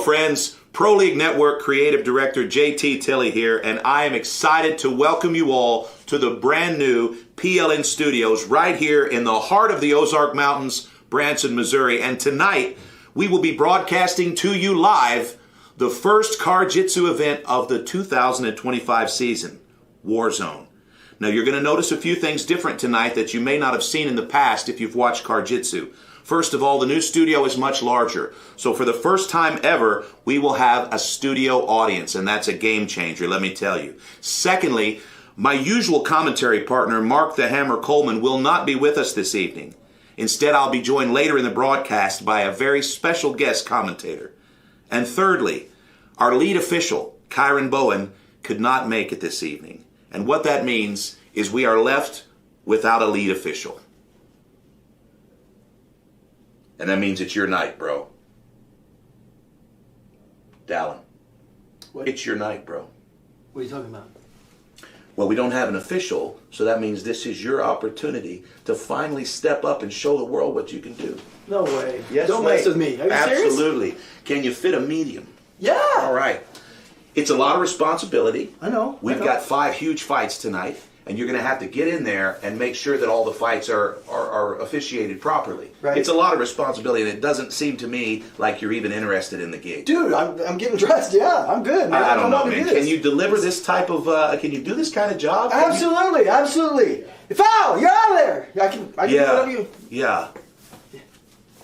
friends. Pro League Network Creative Director JT Tilley here, and I am excited to welcome you all to the brand new PLN studios right here in the heart of the Ozark Mountains, Branson, Missouri. And tonight, we will be broadcasting to you live the first CarJitsu event of the 2025 season, Warzone. Now, you're going to notice a few things different tonight that you may not have seen in the past if you've watched CarJitsu. First of all, the new studio is much larger. So for the first time ever, we will have a studio audience, and that's a game changer, let me tell you. Secondly, my usual commentary partner, Mark the Hammer Coleman, will not be with us this evening. Instead, I'll be joined later in the broadcast by a very special guest commentator. And thirdly, our lead official, Kyron Bowen, could not make it this evening. And what that means is we are left without a lead official. And that means it's your night, bro. Dallin. What? It's your night, bro. What are you talking about? Well, we don't have an official, so that means this is your opportunity to finally step up and show the world what you can do. No way. Yes, Don't mess with me. Are you serious? Absolutely. Can you fit a medium? Yeah. All right. It's a lot of responsibility. I know. We've got 5 huge fights tonight, and you're going to have to get in there and make sure that all the fights are officiated properly. Right. It's a lot of responsibility, and it doesn't seem to me like you're even interested in the gig. Dude, I'm getting dressed. Yeah, I'm good, man. I don't know, to man. do this. Can you deliver this type of, can you do this kind of job? Absolutely, absolutely. Foul! You're out of there. I can do whatever you... Yeah.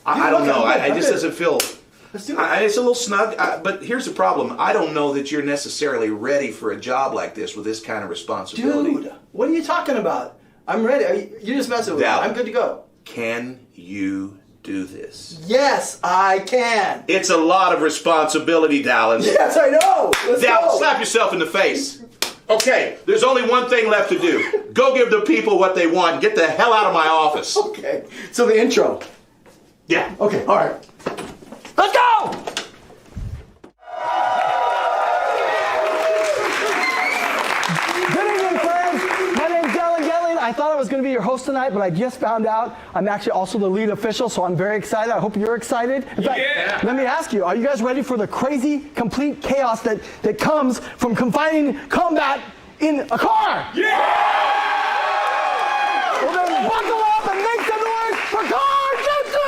I don't know. It just doesn't feel... Let's do it. It's a little snug, but here's the problem. I don't know that you're necessarily ready for a job like this with this kind of responsibility. Dude, what are you talking about? I'm ready. You're just messing with me. I'm good to go. Can you do this? Yes, I can. It's a lot of responsibility, Dallin. Yes, I know. Let's Dallin, go. slap yourself in the face. Okay, there's only one thing left to do. Go give the people what they want. Get the hell out of my office. Okay, so the intro. Yeah. Okay, all right. Let's go! Good evening, friends. My name's Dylan Gelling. I thought I was going to be your host tonight, but I just found out I'm actually also the lead official, so I'm very excited. I hope you're excited. In fact, let me ask you, are you guys ready for the crazy, complete chaos that comes from confining combat in a car? Yeah! Well, then buckle up and make some noise for CarJitsu!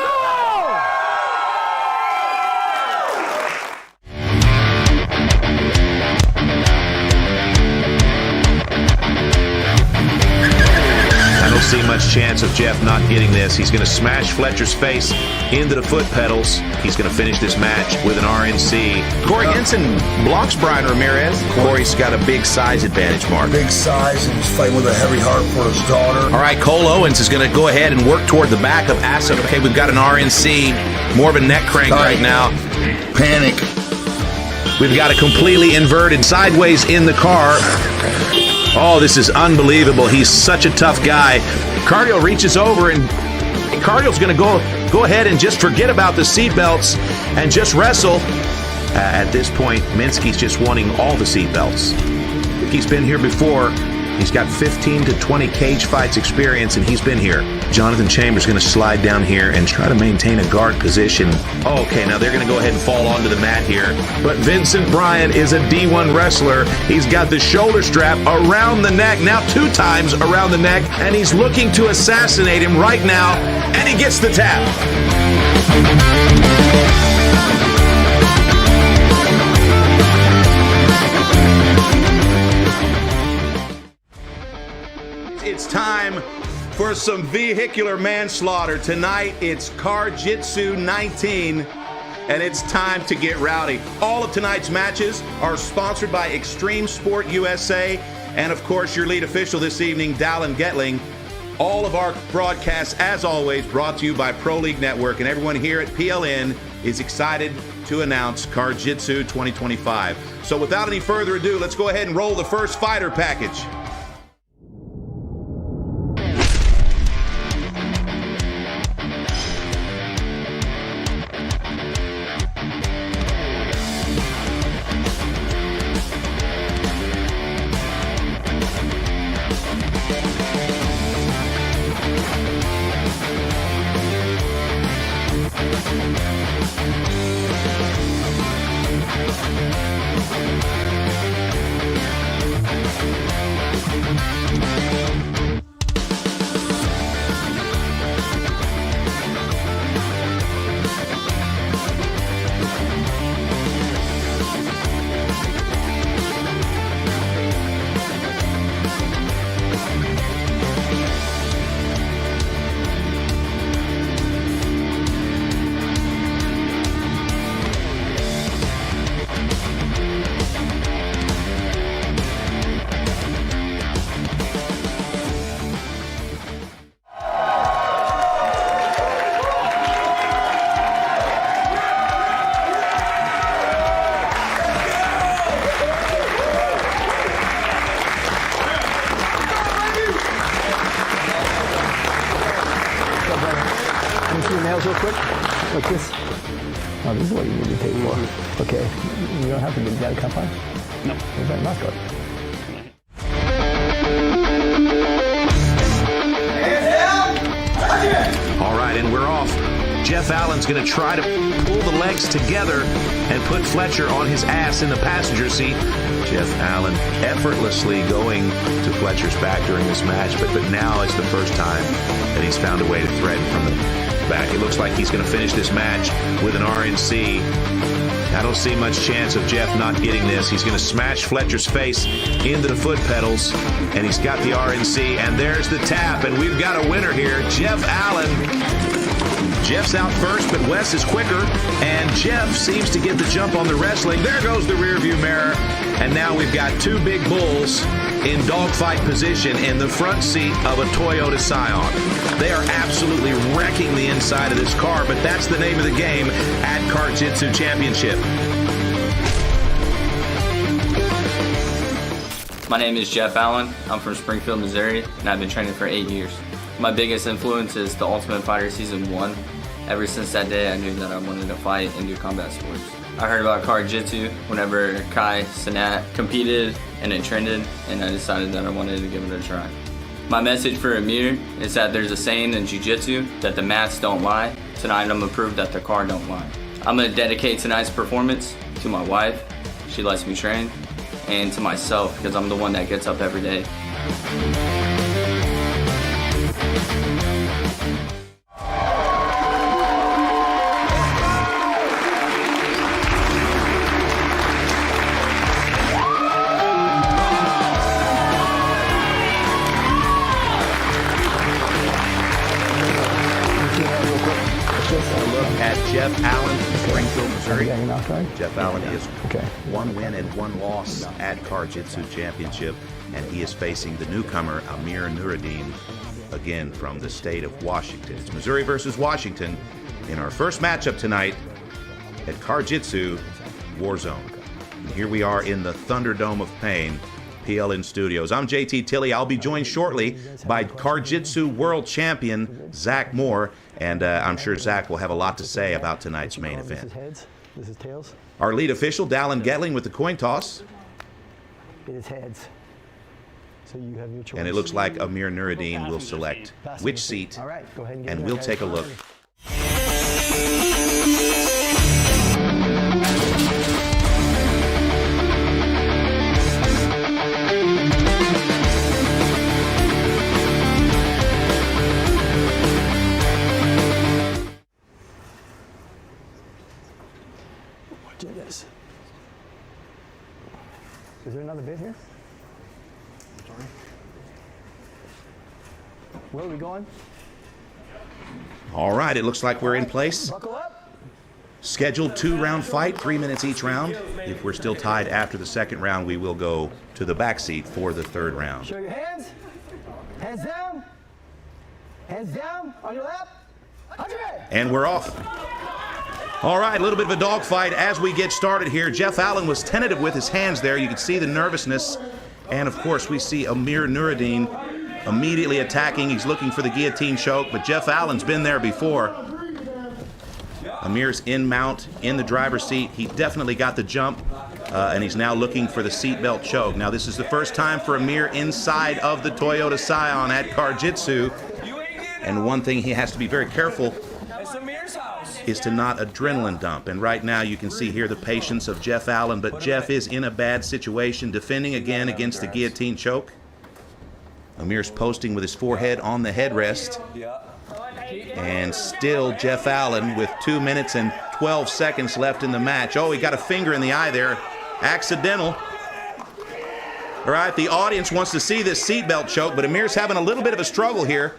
I don't see much chance of Jeff not getting this. He's going to smash Fletcher's face into the foot pedals. He's going to finish this match with an RNC. Cory Henson blocks Brian Ramirez. Cory's got a big size advantage, Mark. Big size, and he's fighting with a heavy heart for his daughter. All right, Cole Owens is going to go ahead and work toward the back of Asa. Okay, we've got an RNC, more of a neck crank right now. Panic. We've got a completely inverted sideways in the car. Oh, this is unbelievable. He's such a tough guy. Cardell reaches over, and Cardell's going to go ahead and just forget about the seatbelts and just wrestle. At this point, Minsky's just wanting all the seatbelts. He's been here before. He's got 15 to 20 cage fights experience, and he's been here. Jonathan Chambers going to slide down here and try to maintain a guard position. Okay, now they're going to go ahead and fall onto the mat here. But Vincent Bryan is a D1 wrestler. He's got the shoulder strap around the neck, now 2 times around the neck, and he's looking to assassinate him right now, and he gets the tap. It's time for some vehicular manslaughter. Tonight, it's CarJitsu 19, and it's time to get rowdy. All of tonight's matches are sponsored by Extreme Sport USA, and of course, your lead official this evening, Dallin Getling. All of our broadcasts, as always, brought to you by Pro League Network, and everyone here at PLN is excited to announce CarJitsu 2025. So without any further ado, let's go ahead and roll the first fighter package. your nails real quick, like this. Oh, this is what you need to take for. Okay, you don't have to get that cup on? No. Is that not good? All right, and we're off. Jeff Allen's going to try to pull the legs together and put Fletcher on his ass in the passenger seat. Jeff Allen effortlessly going to Fletcher's back during this match, but now it's the first time that he's found a way to threaten from the back. It looks like he's going to finish this match with an RNC. I don't see much chance of Jeff not getting this. He's going to smash Fletcher's face into the foot pedals, and he's got the RNC, and there's the tap, and we've got a winner here, Jeff Allen. Jeff's out first, but Wes is quicker, and Jeff seems to get the jump on the wrestling. There goes the rearview mirror, and now we've got two big bulls in dogfight position in the front seat of a Toyota Scion. They are absolutely wrecking the inside of this car, but that's the name of the game at CarJitsu Championship. My name is Jeff Allen. I'm from Springfield, Missouri, and I've been training for 8 years. My biggest influence is The Ultimate Fighter Season 1. Ever since that day, I knew that I wanted to fight and do combat sports. I heard about CarJitsu whenever Kai Cenat competed and it trended, and I decided that I wanted to give it a try. My message for Amir is that there's a saying in jiu-jitsu that the mats don't lie. Tonight I'm gonna prove that the car don't lie. I'm gonna dedicate tonight's performance to my wife, she lets me train, and to myself, because I'm the one that gets up every day. At Jeff Allen, Springfield, Missouri. Yeah, you're not right. Jeff Allen is Okay. 1 win and 1 loss at CarJitsu Championship, and he is facing the newcomer Amir Nuredine, again from the state of Washington. It's Missouri versus Washington in our first matchup tonight at CarJitsu Warzone. And here we are in the Thunderdome of Pain, PLN Studios. I'm JT Tilley. I'll be joined shortly by CarJitsu World Champion Zach Moore, and I'm sure Zach will have a lot to say about tonight's main This is event. heads. This is tails. Our lead official, Dallin Getling, with the coin toss, It is heads. So you have your choice. and it looks like Amir Nuredine will select which seat, All right, go ahead and get and in we'll there. take a look. Do this. Is there another bit here? Sorry. Where are we going? All right, it looks like we're in place. Buckle up. Scheduled 2-round fight, 3 minutes each round. If we're still tied after the second round, we will go to the back seat for the third round. Show your hands. Hands down. Hands down on your lap. 100. And we're off. All right, a little bit of a dogfight as we get started here. Jeff Allen was tentative with his hands there. You can see the nervousness. And of course, we see Amir Nuredine immediately attacking. He's looking for the guillotine choke, but Jeff Allen's been there before. Amir's in mount in the driver's seat. He definitely got the jump, and he's now looking for the seatbelt choke. Now, this is the first time for Amir inside of the Toyota Scion at CarJitsu. And one thing he has to be very careful is to not adrenaline dump. And right now you can see here the patience of Jeff Allen, but Jeff is in a bad situation, defending again against the guillotine choke. Amir's posting with his forehead on the headrest. And still Jeff Allen with 2 minutes and 12 seconds left in the match. Oh, he got a finger in the eye there. Accidental. All right, the audience wants to see this seatbelt choke, but Amir's having a little bit of a struggle here.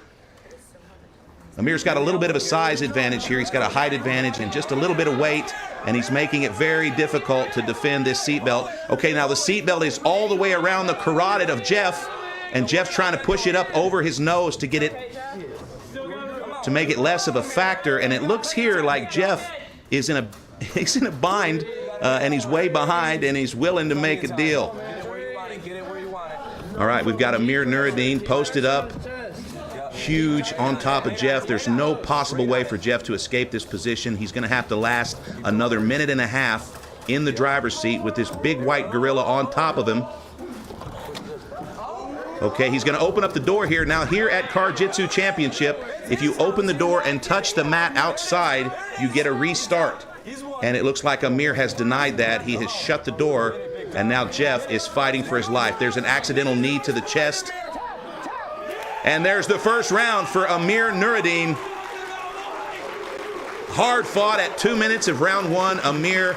Amir's got a little bit of a size advantage here. He's got a height advantage and just a little bit of weight, and he's making it very difficult to defend this seatbelt. Okay, now the seatbelt is all the way around the carotid of Jeff, and Jeff's trying to push it up over his nose to get it, to make it less of a factor. And it looks here like Jeff is in a bind, and he's way behind, and he's willing to make a deal. All right, we've got Amir Nuredine posted up huge on top of Jeff. There's no possible way for Jeff to escape this position. He's going to have to last another minute and a half in the driver's seat with this big white gorilla on top of him. Okay, he's going to open up the door here. Now here at CarJitsu Championship, if you open the door and touch the mat outside, you get a restart. And it looks like Amir has denied that. He has shut the door, and now Jeff is fighting for his life. There's an accidental knee to the chest. And there's the first round for Amir Nuredine. Hard fought at 2 minutes of round one. Amir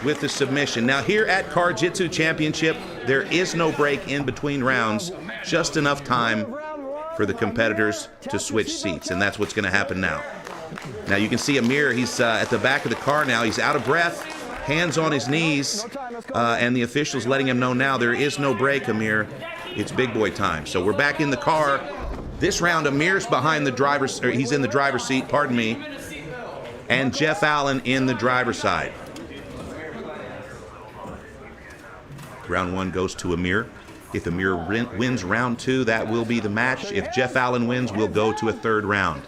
with the submission. Now here at CarJitsu Championship, there is no break in between rounds, just enough time for the competitors to switch seats, and that's what's going to happen now. Now you can see Amir, he's at the back of the car now. He's out of breath, hands on his knees, and the official's letting him know now there is no break, Amir. It's big boy time. So we're back in the car. This round, Amir's behind the driver's, or he's in the driver's seat, pardon me, and Jeff Allen in the driver's side. Round one goes to Amir. If Amir wins round two, that will be the match. If Jeff Allen wins, we'll go to a third round.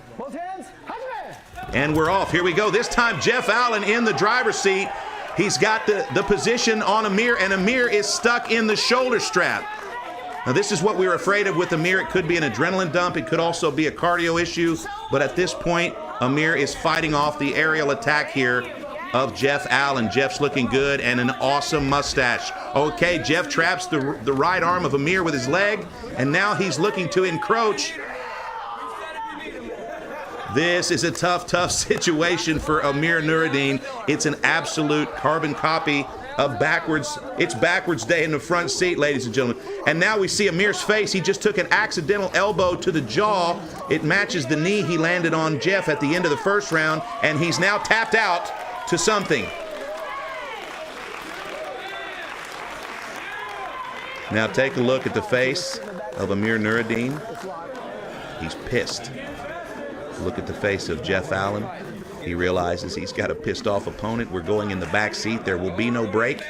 And we're off. Here we go. This time, Jeff Allen in the driver's seat. He's got the position on Amir, and Amir is stuck in the shoulder strap. Now, this is what we were afraid of with Amir. It could be an adrenaline dump. It could also be a cardio issue. But at this point, Amir is fighting off the aerial attack here of Jeff Allen. Jeff's looking good, and an awesome mustache. Okay, Jeff traps the right arm of Amir with his leg, and now he's looking to encroach. This is a tough situation for Amir Nuredine. It's an absolute carbon copy of backwards. It's backwards day in the front seat, ladies and gentlemen. And now we see Amir's face. He just took an accidental elbow to the jaw. It matches the knee he landed on Jeff at the end of the first round, and he's now tapped out to something. Now take a look at the face of Amir Nuredine. He's pissed. Look at the face of Jeff Allen. He realizes he's got a pissed off opponent. We're going in the back seat. There will be no break.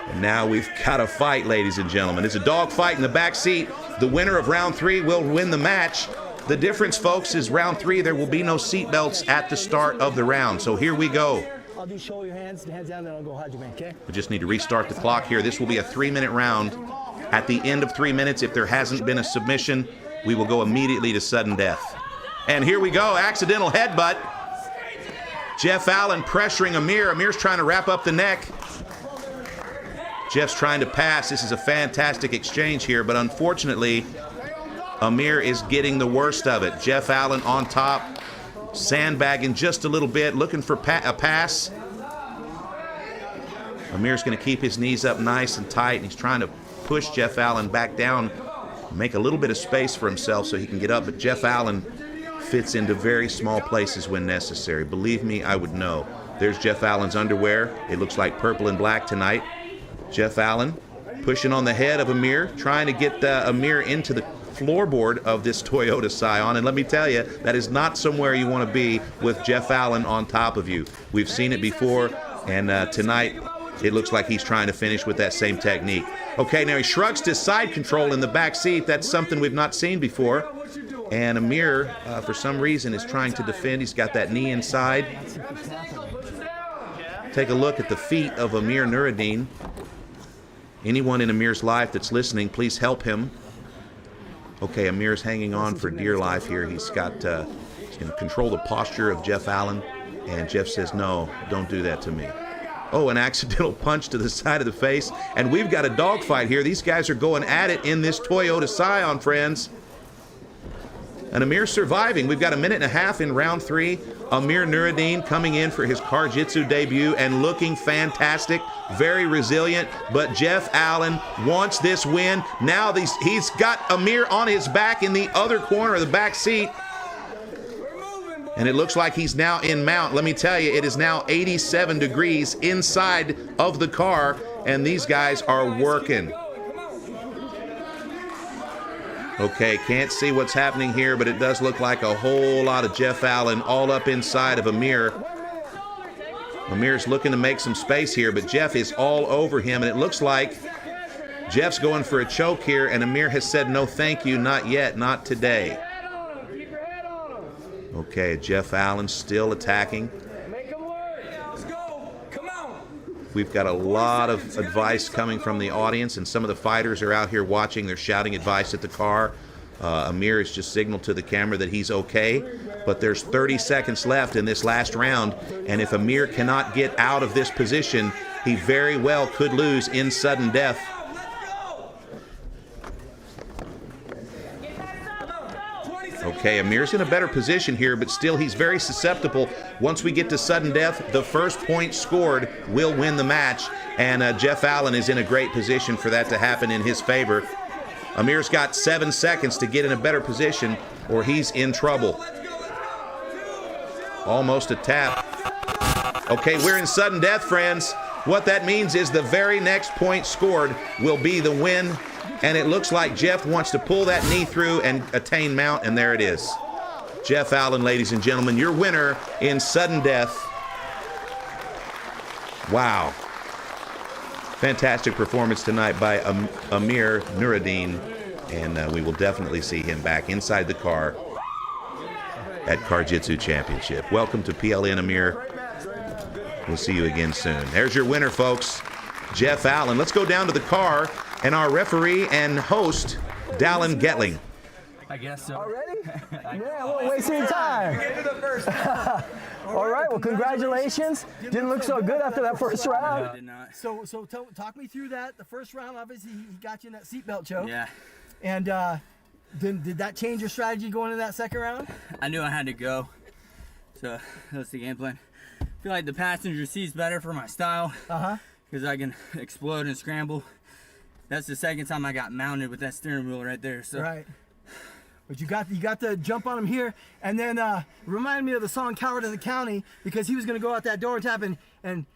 And now we've got a fight, ladies and gentlemen. It's a dog fight in the back seat. The winner of round three will win the match. The difference, folks, is round three, there will be no seat belts at the start of the round. So here we go. I'll do show your hands down, then I'll go hide your man, okay? We just need to restart the clock here. This will be a 3-minute round. At the end of 3 minutes, if there hasn't been a submission, we will go immediately to sudden death. And here we go, accidental headbutt. Jeff Allen pressuring Amir. Amir's trying to wrap up the neck. Jeff's trying to pass. This is a fantastic exchange here, but unfortunately, Amir is getting the worst of it. Jeff Allen on top, sandbagging just a little bit, looking for a pass. Amir's going to keep his knees up nice and tight, and he's trying to push Jeff Allen back down, make a little bit of space for himself so he can get up, but Jeff Allen fits into very small places when necessary. Believe me, I would know. There's Jeff Allen's underwear. It looks like purple and black tonight. Jeff Allen pushing on the head of Amir, trying to get Amir into the floorboard of this Toyota Scion. And let me tell you, that is not somewhere you want to be with Jeff Allen on top of you. We've seen it before, and tonight it looks like he's trying to finish with that same technique. Okay, now he shrugs to side control in the back seat. That's something we've not seen before. And Amir, for some reason, is trying to defend. He's got that knee inside. Take a look at the feet of Amir Nuredine. Anyone in Amir's life that's listening, please help him. Okay, Amir's hanging on for dear life here. He's going to control the posture of Jeff Allen. And Jeff says, no, don't do that to me. Oh, an accidental punch to the side of the face. And we've got a dogfight here. These guys are going at it in this Toyota Scion, friends. And Amir's surviving. We've got a minute and a half in round three. Amir Nuredine coming in for his CarJitsu debut and looking fantastic, very resilient. But Jeff Allen wants this win. Now he's got Amir on his back in the other corner of the back seat. And it looks like he's now in mount. Let me tell you, it is now 87 degrees inside of the car, and these guys are working. Okay, can't see what's happening here, but it does look like a whole lot of Jeff Allen all up inside of Amir. Amir's looking to make some space here, but Jeff is all over him, and it looks like Jeff's going for a choke here, and Amir has said no thank you, not yet, not today. Okay, Jeff Allen still attacking. Make him work. Let's go. Come on. We've got a lot of advice coming from the audience, and some of the fighters are out here watching. They're shouting advice at the car. Amir has just signaled to the camera that he's okay, but there's 30 seconds left in this last round, and if Amir cannot get out of this position, he very well could lose in sudden death. Okay, Amir's in a better position here, but still he's very susceptible. Once we get to sudden death, the first point scored will win the match, and Jeff Allen is in a great position for that to happen in his favor. Amir's got 7 seconds to get in a better position, or he's in trouble. Almost a tap. Okay, we're in sudden death, friends. What that means is the very next point scored will be the win, and it looks like Jeff wants to pull that knee through and attain mount, and there it is. Jeff Allen, ladies and gentlemen, your winner in sudden death. Wow. Fantastic performance tonight by Amir Nuredine, and we will definitely see him back inside the car at CarJitsu Championship. Welcome to PLN, Amir. We'll see you again soon. There's your winner, folks, Jeff Allen. Let's go down to the car and our referee and host, Dallin Getling. I guess so. Already? Yeah, I won't waste any time. Get to the first. All right, well, congratulations. Didn't look so good after that first round. I did not. So talk me through that. The first round, obviously, he got you in that seatbelt choke. Yeah. And then did that change your strategy going into that second round? I knew I had to go. So that's the game plan. I feel like the passenger seat's better for my style. Because I can explode and scramble. That's the second time I got mounted with that steering wheel right there. So. Right. But you got to jump on him here, and then remind me of the song "Coward in the County," because he was going to go out that door and tap, and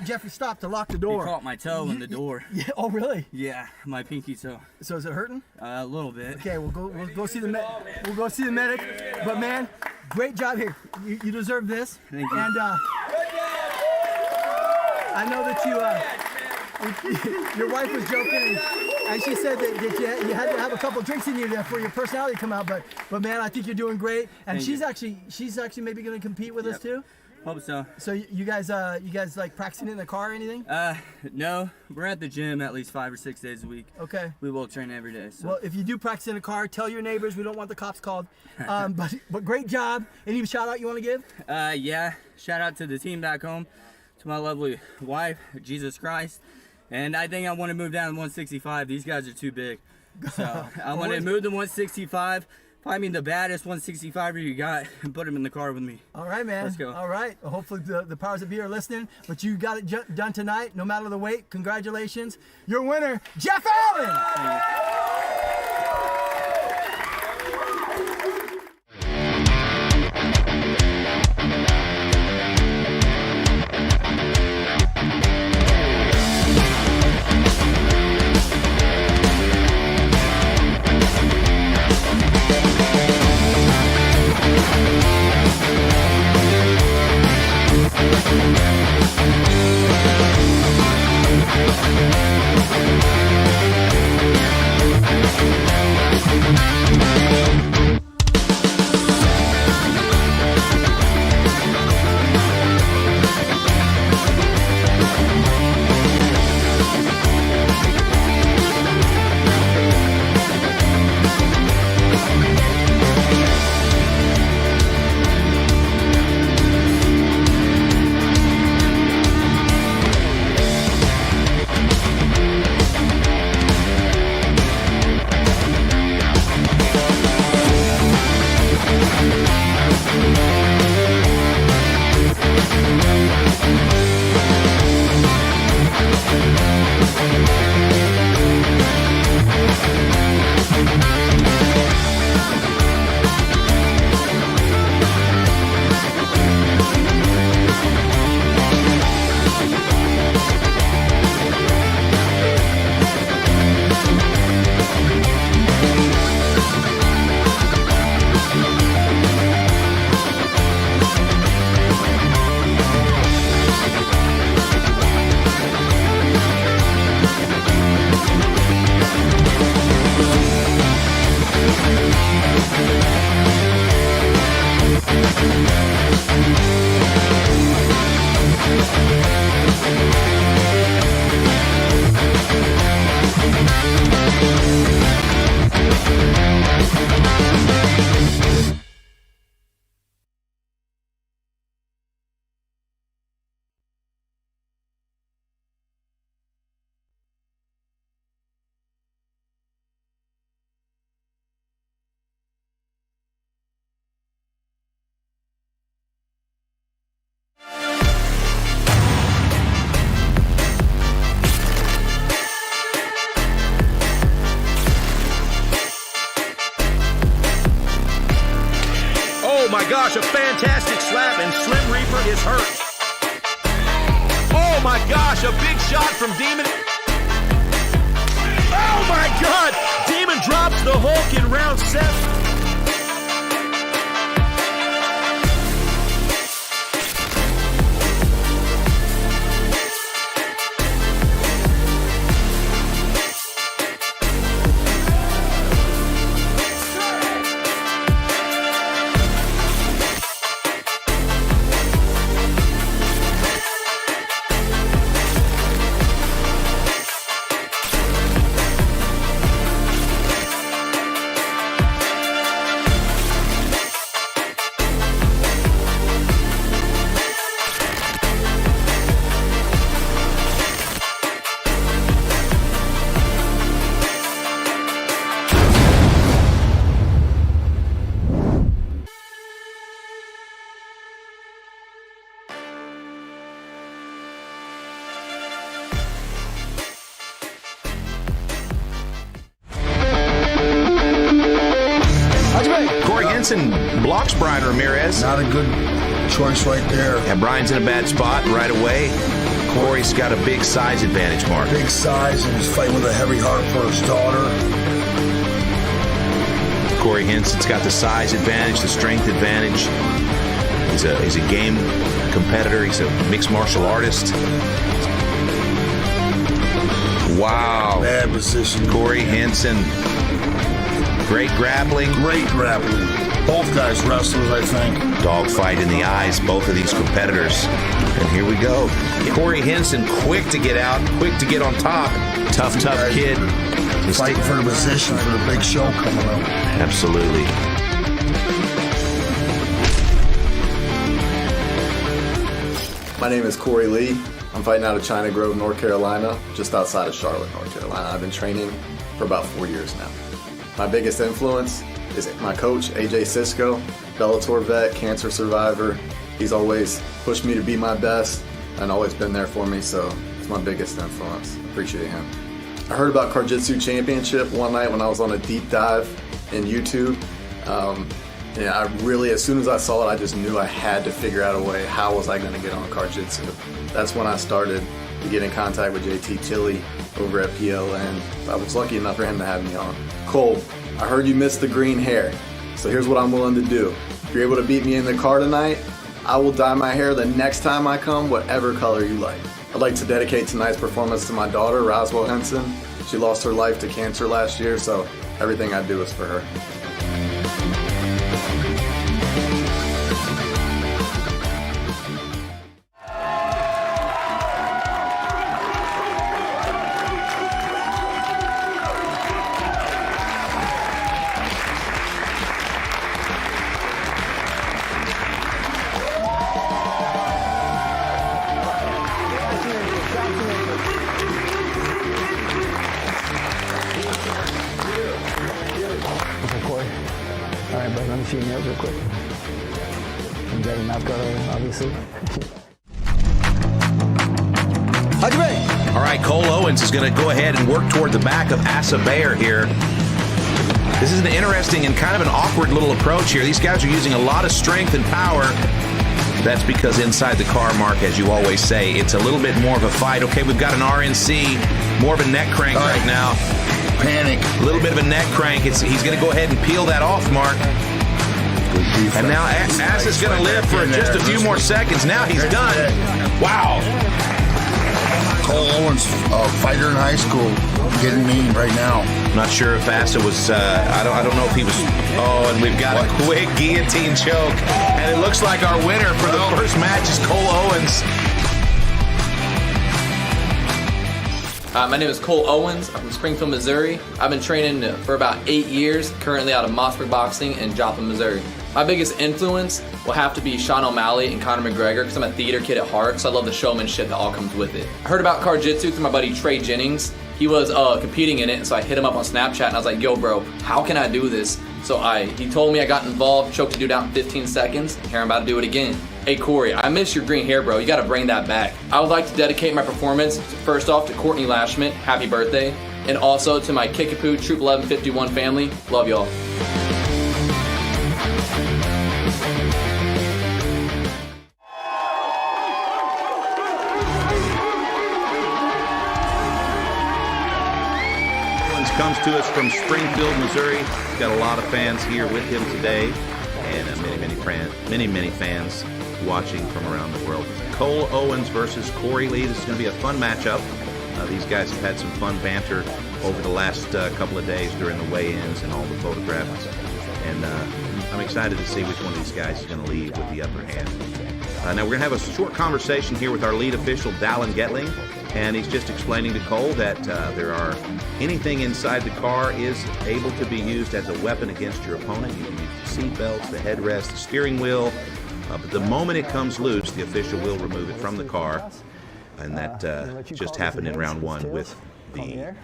Jeffrey stopped to lock the door. He caught my toe in the door. Yeah. Oh, really? Yeah, my pinky toe. So is it hurting? A little bit. Okay, we'll go see the we'll go see the medic. But man, great job here. You deserve this. Thank you. And I know that your wife was joking, and she said that you had to have a couple drinks in you there for your personality to come out. But man, I think you're doing great. And she's actually maybe going to compete with us too. Hope so. So you guys like practicing in the car or anything? No, we're at the gym at least 5 or 6 days a week. Okay. We will train every day. So. Well, if you do practice in the car, tell your neighbors. We don't want the cops called. But great job. Any shout out you want to give? Yeah. Shout out to the team back home, to my lovely wife, Jesus Christ. And I think I want to move down to 165. These guys are too big. So I want to move to 165. Find me the baddest 165er you got and put him in the car with me. All right, man. Let's go. All right. Well, hopefully the powers that be are listening. But you got it done tonight, no matter the weight. Congratulations. Your winner, Jeff Allen. is hurt. Oh my gosh, a big shot from Demon. Oh my God! Demon drops the Hulk in round 7. Cory Henson blocks Brian Ramirez. Not a good choice right there. And Brian's in a bad spot right away. Cory's got a big size advantage, Mark. Big size, and he's fighting with a heavy heart for his daughter. Cory Henson's got the size advantage, the strength advantage. He's a game competitor. He's a mixed martial artist. Wow. Bad position. Cory Henson. Great grappling. Great grappling. Both guys wrestlers, I think. Dogfight in the eyes, both of these competitors. And here we go. Cory Henson, quick to get out, quick to get on top. Tough kid. Fighting for the position for the big show coming up. Absolutely. My name is Cory Lee. I'm fighting out of China Grove, North Carolina, just outside of Charlotte, North Carolina. I've been training for about 4 years now. My biggest influence is my coach, AJ Cisco, Bellator vet, cancer survivor. He's always pushed me to be my best and always been there for me, so it's my biggest influence. Appreciate him. I heard about CarJitsu Championship one night when I was on a deep dive in YouTube. I really, as soon as I saw it, I just knew I had to figure out a way. How was I going to get on CarJitsu? That's when I started to get in contact with JT Tilley over at PLN. I was lucky enough for him to have me on. Cole, I heard you missed the green hair, so here's what I'm willing to do. If you're able to beat me in the car tonight, I will dye my hair the next time I come, whatever color you like. I'd like to dedicate tonight's performance to my daughter, Roswell Henson. She lost her life to cancer last year, so everything I do is for her. All right, bud, let me see your nails real quick. You got your mouth guard on, obviously. All right, Cole Owens is going to go ahead and work toward the back of Asa Bayer here. This is an interesting and kind of an awkward little approach here. These guys are using a lot of strength and power. That's because inside the car, Mark, as you always say, it's a little bit more of a fight. Okay, we've got an RNC, more of a neck crank right now. Panic. A little bit of a neck crank. He's going to go ahead and peel that off, Mark. And now Asa's going to live for just a few more seconds. Now he's done. Wow. Cole Owens, fighter in high school, getting mean right now. Not sure if Asa was, I don't know if he was, oh, and we've got a quick guillotine choke. And it looks like our winner for the first match is Cole Owens. My name is Cole Owens. I'm from Springfield, Missouri. I've been training for about 8 years, currently out of Mossburg Boxing in Joplin, Missouri. My biggest influence will have to be Sean O'Malley and Conor McGregor because I'm a theater kid at heart, so I love the showmanship that all comes with it. I heard about CarJitsu through my buddy Trey Jennings. He was competing in it, and so I hit him up on Snapchat, and I was like, yo, bro, how can I do this? So he told me I got involved, choked a dude out in 15 seconds, and here I'm about to do it again. Hey, Cory, I miss your green hair, bro. You got to bring that back. I would like to dedicate my performance, first off, to Courtney Lashman, happy birthday, and also to my Kickapoo Troop 1151 family. Love y'all. comes to us from Springfield, Missouri. He's got a lot of fans here with him today, and many fans watching from around the world. Cole Owens versus Cory Lee. This is going to be a fun matchup. These guys have had some fun banter over the last couple of days during the weigh-ins and all the photographs. And I'm excited to see which one of these guys is going to lead with the upper hand. Now we're going to have a short conversation here with our lead official, Dallin Getling, and he's just explaining to Cole that anything inside the car is able to be used as a weapon against your opponent. You can use the seat belts, the headrest, the steering wheel, but the moment it comes loose, the official will remove it from the car, and that just happened in round 1 with the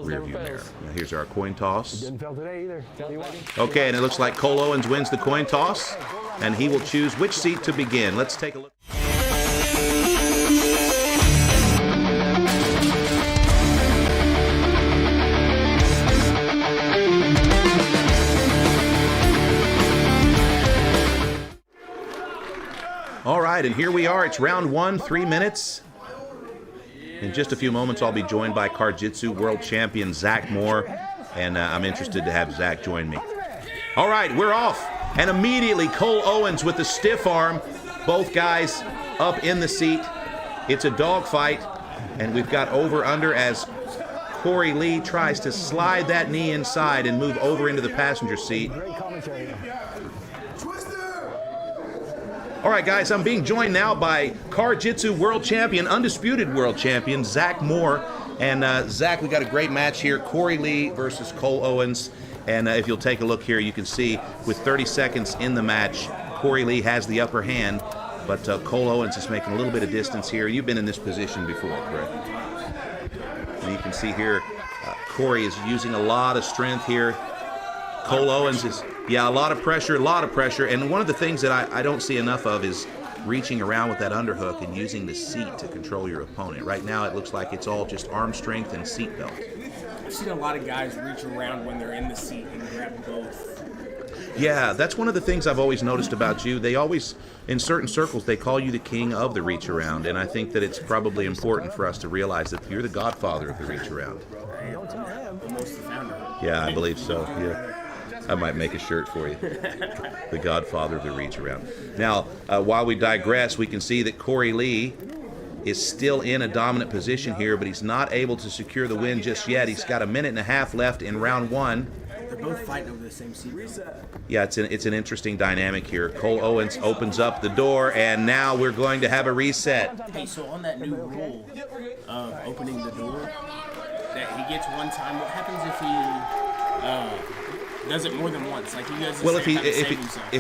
rear view mirror. Now here's our coin toss. Okay, and it looks like Cole Owens wins the coin toss, and he will choose which seat to begin. Let's take a look. All right, and here we are. It's round 1, 3 minutes. In just a few moments, I'll be joined by CarJitsu World Champion Zach Moore, and I'm interested to have Zach join me. All right, we're off, and immediately Cole Owens with the stiff arm, both guys up in the seat. It's a dogfight, and we've got over-under as Cory Lee tries to slide that knee inside and move over into the passenger seat. All right, guys, I'm being joined now by CarJitsu World Champion, undisputed World Champion, Zach Moore. And Zach, we got a great match here, Cory Lee versus Cole Owens. And if you'll take a look here, you can see with 30 seconds in the match, Cory Lee has the upper hand, but Cole Owens is making a little bit of distance here. You've been in this position before, correct? And you can see here, Cory is using a lot of strength here. Cole Owens is, a lot of pressure. And one of the things that I don't see enough of is reaching around with that underhook and using the seat to control your opponent. Right now, it looks like it's all just arm strength and seat belt. I've seen a lot of guys reach around when they're in the seat and grab both. Yeah, that's one of the things I've always noticed about you. They always, in certain circles, they call you the king of the reach around, and I think that it's probably important for us to realize that you're the godfather of the reach around. Almost the founder. Yeah, I believe so, yeah. I might make a shirt for you. The godfather of the reach around. Now, while we digress, we can see that Cory Lee is still in a dominant position here, but he's not able to secure the win just yet. He's got a minute and a half left in round 1. They're both fighting over the same seat. Yeah, it's an interesting dynamic here. Cole Owens opens up the door, and now we're going to have a reset. Hey, so on that new rule of opening the door, that he gets one time, what happens if he does it more than once? Like he does. Well, if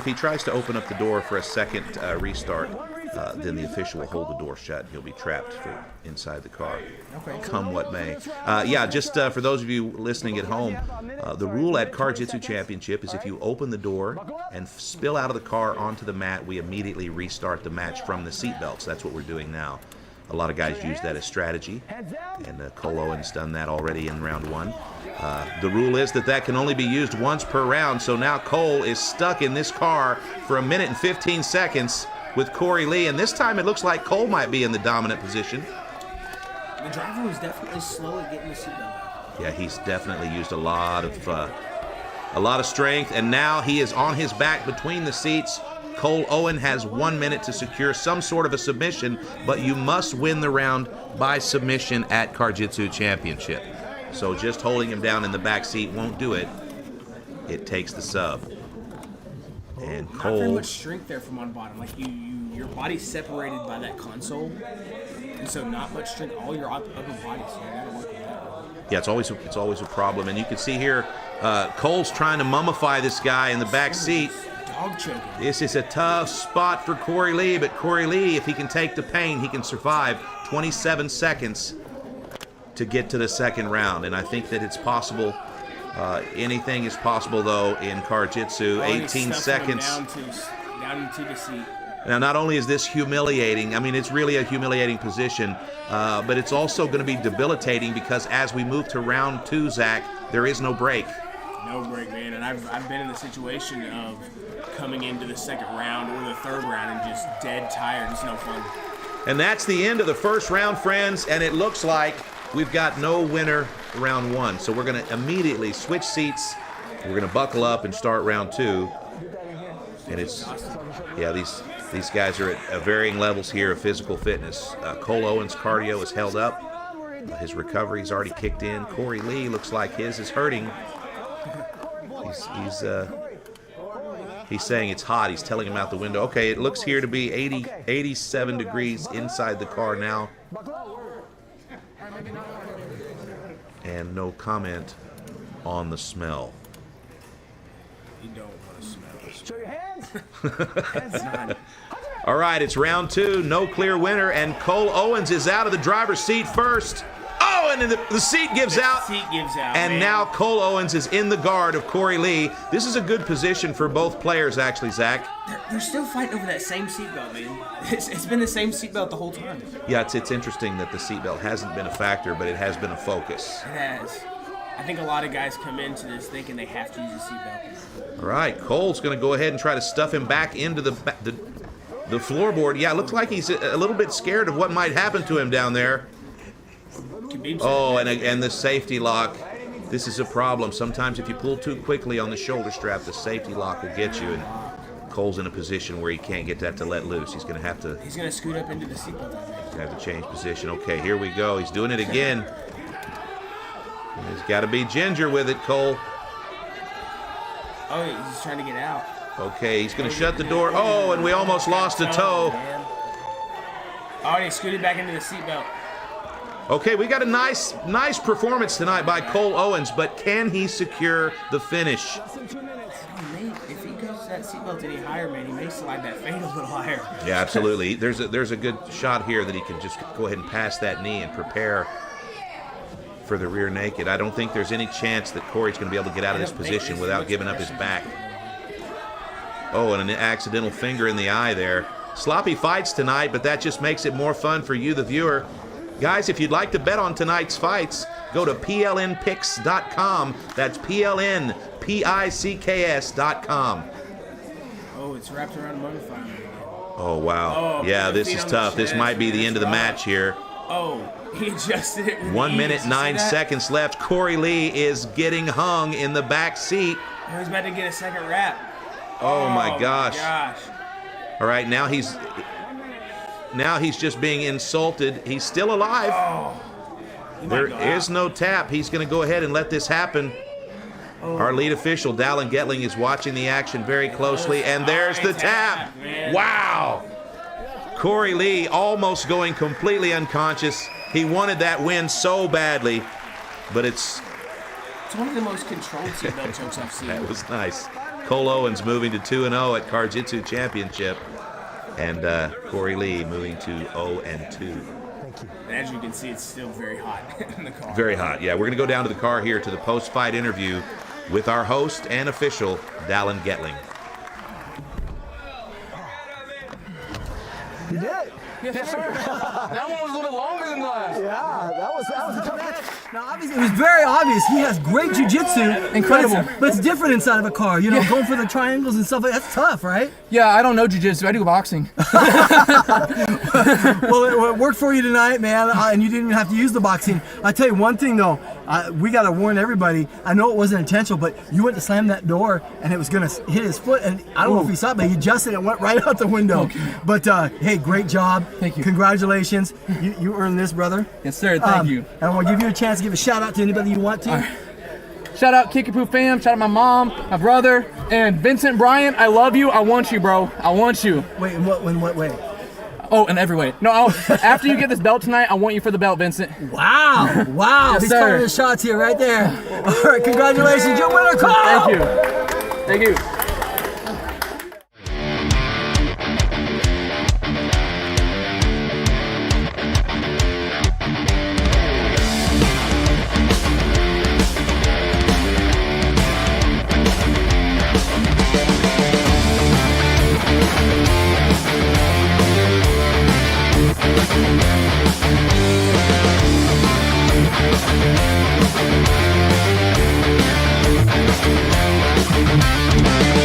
he tries to open up the door for a second restart, then the official will hold the door shut. He'll be trapped inside the car, come what may. Just for those of you listening at home, the rule at CarJitsu Championship is if you open the door and spill out of the car onto the mat, we immediately restart the match from the seat belts. That's what we're doing now. A lot of guys use that as strategy, and Cole Owens done that already in round 1. The rule is that can only be used once per round, so now Cole is stuck in this car for a minute and 15 seconds with Cory Lee, and this time it looks like Cole might be in the dominant position. The driver was definitely slow at getting the seatbelt out. Yeah, he's definitely used a lot of strength, and now he is on his back between the seats. Cole Owens has 1 minute to secure some sort of a submission, but you must win the round by submission at CarJitsu Championship. So just holding him down in the back seat won't do it. It takes the sub. And Cole. Not very much strength there from on bottom. Like your body's separated by that console, and so not much strength. All your upper body. So you gotta work with that. Yeah, it's always a problem. And you can see here, Cole's trying to mummify this guy in the back seat. Dog choking. This is a tough spot for Cory Lee, but Cory Lee, if he can take the pain, he can survive 27 seconds to get to the second round. And I think that it's possible. Anything is possible, though, in CarJitsu. 18 seconds. Down into the seat. Now, not only is this humiliating, I mean, it's really a humiliating position, but it's also going to be debilitating because as we move to round 2, Zach, there is no break. No break, man. And I've been in the situation of coming into the second round or the third round and just dead tired. It's no fun. And that's the end of the first round, friends, and it looks like we've got no winner round 1. So we're going to immediately switch seats. We're going to buckle up and start round 2. And it's, yeah, these guys are at varying levels here of physical fitness. Cole Owens' cardio is held up. His recovery's already kicked in. Cory Lee looks like his is hurting. He's saying it's hot. He's telling him out the window. Okay, it looks here to be 87 degrees inside the car now. And no comment on the smell. You don't want to smell it. Show your hands. All right, it's round 2. No clear winner, and Cole Owens is out of the driver's seat first. Oh, and the seat gives out. Seat gives out. And man. now Cole Owens is in the guard of Cory Lee. This is a good position for both players, actually, Zach. They're still fighting over that same seatbelt, man. It's been the same seatbelt the whole time. Yeah, it's interesting that the seatbelt hasn't been a factor, but it has been a focus. It has. I think a lot of guys come into this thinking they have to use a seatbelt. All right, Cole's going to go ahead and try to stuff him back into the floorboard. Yeah, it looks like he's a little bit scared of what might happen to him down there. Oh, and the safety lock. This is a problem. Sometimes if you pull too quickly on the shoulder strap, the safety lock will get you. And Cole's in a position where he can't get that to let loose. He's going to have to. He's going to scoot up into the seatbelt, I think. He's going to have to change position. Okay, here we go. He's doing it again. He's got to be ginger with it, Cole. Oh, he's trying to get out. Okay, he's going to shut the door. Oh, and we almost lost a toe. Oh, he scooted back into the seatbelt. Okay, we got a nice performance tonight by Cole Owens, but can he secure the finish? If he goes that seatbelt any higher, man, he may slide that fade a little higher. Yeah, absolutely. There's a good shot here that he can just go ahead and pass that knee and prepare for the rear naked. I don't think there's any chance that Cory's going to be able to get out of this position without giving up his back. Oh, and an accidental finger in the eye there. Sloppy fights tonight, but that just makes it more fun for you, the viewer. Guys, if you'd like to bet on tonight's fights, go to plnpicks.com. That's plnpicks.com. Oh, it's wrapped around a motorcycle. Oh, wow. Yeah, this is tough. This might be the end of the match here. Oh, he adjusted it. 1 minute, 9 seconds left. Cory Lee is getting hung in the back seat. He's about to get a second wrap. Oh my gosh. All right, now he's just being insulted. He's still alive. There is no tap. He's going to go ahead and let this happen. Our lead official, Dallin Getling, is watching the action very closely, and there's the tap. Wow. Cory Lee almost going completely unconscious. He wanted that win so badly, but it's one of the most controlled seatbelt chokes I've seen. That was nice. Cole Owens moving to 2-0 at CarJitsu Championship, and Cory Lee moving to 0-2. Thank you. And as you can see, it's still very hot in the car. Very hot, yeah. We're going to go down to the car here to the post-fight interview with our host and official, Dallin Getling. You did it. Yes, sir. That one was a little bit longer than the last. Yeah, that was a tough match. Now, obviously, it was very obvious he has great jiu-jitsu, incredible, but it's different inside of a car. You know, going for the triangles and stuff like that's tough, right? Yeah, I don't know jiu-jitsu. I do boxing. Well, it worked for you tonight, man, and you didn't even have to use the boxing. I tell you one thing though, we got to warn everybody. I know it wasn't intentional, but you went to slam that door, and it was going to hit his foot, and I don't know if he saw it, but he adjusted it and went right out the window. Okay. But hey, great job. Thank you. Congratulations. You earned this, brother. Yes, sir. Thank you. And I want to give you a chance to give a shout out to anybody you want to. Right. Shout out Kickapoo fam. Shout out my mom, my brother, and Vincent Bryant. I love you. I want you, bro. I want you. Wait, in what way? Oh, in every way. No, after you get this belt tonight, I want you for the belt, Vincent. Wow. Wow. Yes, He's sir. calling the shots here right there. All right, congratulations. Your winner, Cole. Thank you. Thank you. We'll be right back.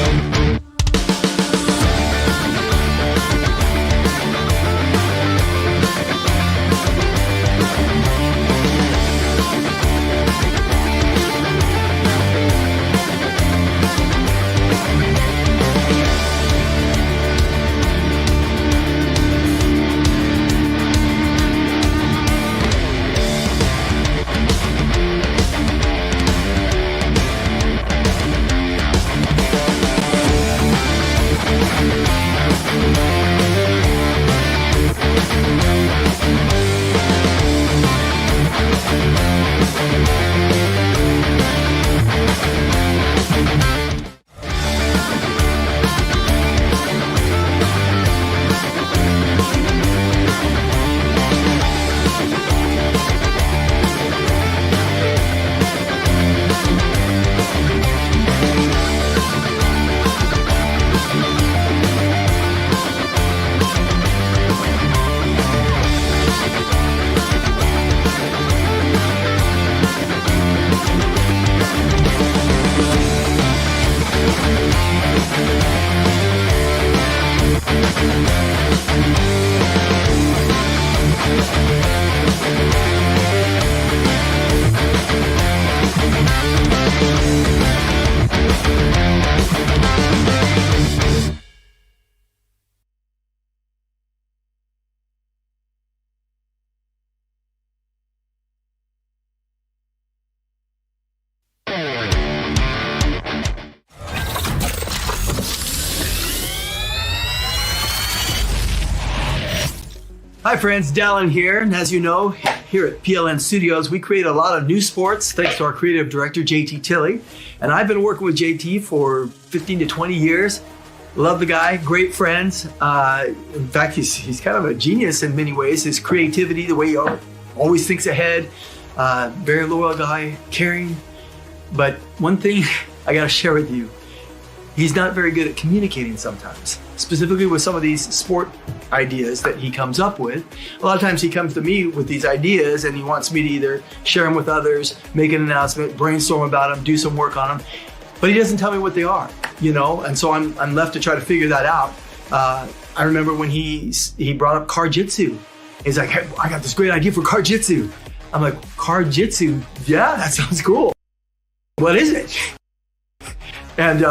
Hi friends, Dallin here, and as you know, here at PLN Studios, we create a lot of new sports thanks to our creative director, JT Tilley. And I've been working with JT for 15 to 20 years. Love the guy, great friends. In fact, he's kind of a genius in many ways. His creativity, the way he always thinks ahead, very loyal guy, caring. But one thing I gotta share with you, he's not very good at communicating sometimes, specifically with some of these sport ideas that he comes up with. A lot of times he comes to me with these ideas and he wants me to either share them with others, make an announcement, brainstorm about them, do some work on them, but he doesn't tell me what they are, you know? And so I'm left to try to figure that out. I remember when he brought up CarJitsu. He's like, hey, I got this great idea for CarJitsu. I'm like, CarJitsu? Yeah, that sounds cool. What is it? And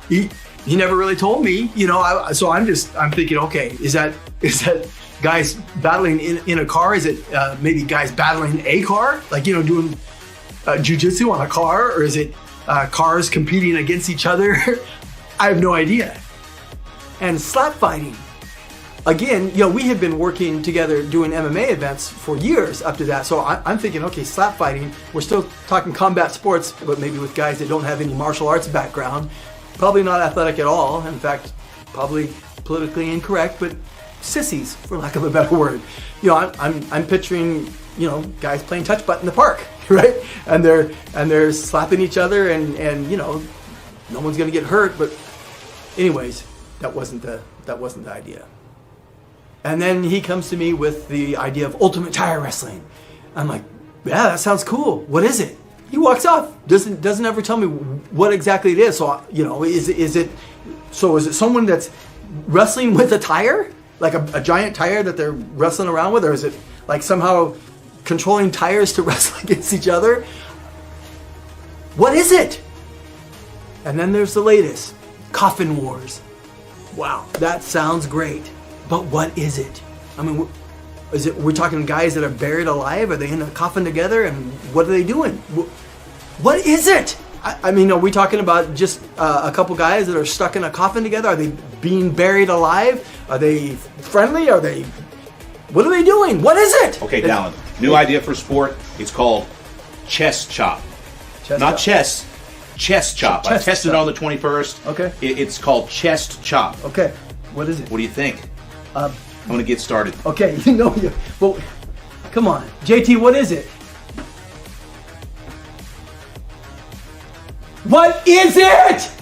he never really told me, you know. So I'm thinking, okay, is that guys battling in a car? Is it maybe guys battling a car, like, you know, doing jiu-jitsu on a car, or is it cars competing against each other? I have no idea. And slap fighting. Again, you know, we had been working together doing MMA events for years up to that. So I'm thinking, okay, slap fighting, we're still talking combat sports, but maybe with guys that don't have any martial arts background. Probably not athletic at all. In fact, probably politically incorrect, but sissies, for lack of a better word. You know, I'm picturing, you know, guys playing touch butt in the park, right? And they're slapping each other, and you know, no one's gonna get hurt. But anyways, that wasn't the idea. And then he comes to me with the idea of ultimate tire wrestling. I'm like, yeah, that sounds cool. What is it? He walks off. Doesn't ever tell me what exactly it is. So, you know, is it someone that's wrestling with a tire, like a giant tire that they're wrestling around with, or is it like somehow controlling tires to wrestle against each other? What is it? And then there's the latest, Coffin Wars. Wow, that sounds great. But what is it? I mean, we're talking guys that are buried alive? Are they in a coffin together? And what are they doing? What is it? I mean, are we talking about just a couple guys that are stuck in a coffin together? Are they being buried alive? Are they friendly? What are they doing? What is it? Okay, Dallin, new idea for sport. It's called chest chop. Not chess, chest chop. I tested on the 21st. Okay. It's called chest chop. Okay, what is it? What do you think? I'm going to get started. Okay, you know, well, come on. JT, what is it? What is it?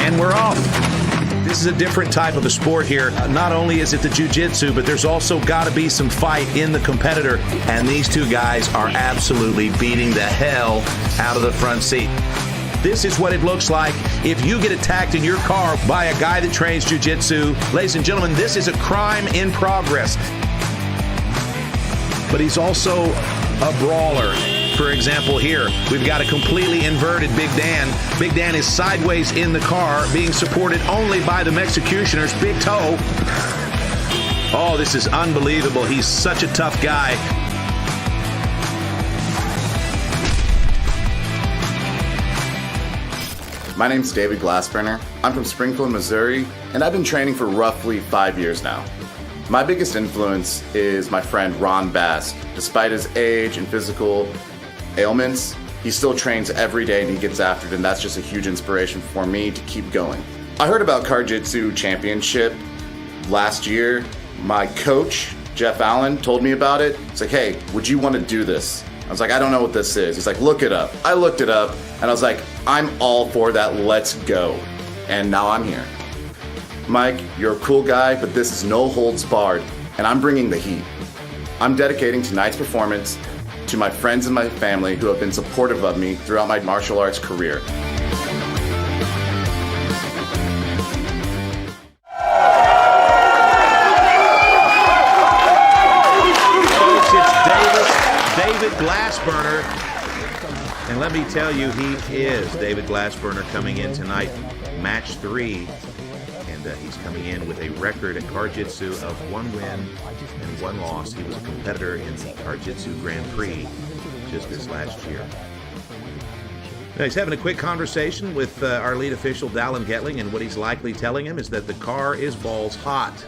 And we're off. This is a different type of a sport here. Not only is it the jiu-jitsu, but there's also got to be some fight in the competitor. And these two guys are absolutely beating the hell out of the front seat. This is what it looks like if you get attacked in your car by a guy that trains jiu-jitsu. Ladies and gentlemen, this is a crime in progress. But he's also a brawler. For example, here, we've got a completely inverted Big Dan. Big Dan is sideways in the car, being supported only by the Mexicutioner's big toe. Oh, this is unbelievable. He's such a tough guy. My name's David Glassburner. I'm from Springfield, Missouri, and I've been training for roughly 5 years now. My biggest influence is my friend Ron Bass. Despite his age and physical ailments, he still trains every day and he gets after it, and that's just a huge inspiration for me to keep going. I heard about CarJitsu Championship last year. My coach, Jeff Allen, told me about it. He's like, hey, would you want to do this? I was like, I don't know what this is. He's like, look it up. I looked it up, and I was like, I'm all for that, let's go. And now I'm here. Mike, you're a cool guy, but this is no holds barred, and I'm bringing the heat. I'm dedicating tonight's performance to my friends and my family who have been supportive of me throughout my martial arts career. Folks, it's Davis Glassburner. And let me tell you, he is David Glassburner coming in tonight, match 3. And he's coming in with a record at CarJitsu of 1 win and 1 loss. He was a competitor in the CarJitsu Grand Prix just this last year. Now, he's having a quick conversation with our lead official, Dallin Getling, and what he's likely telling him is that the car is balls hot.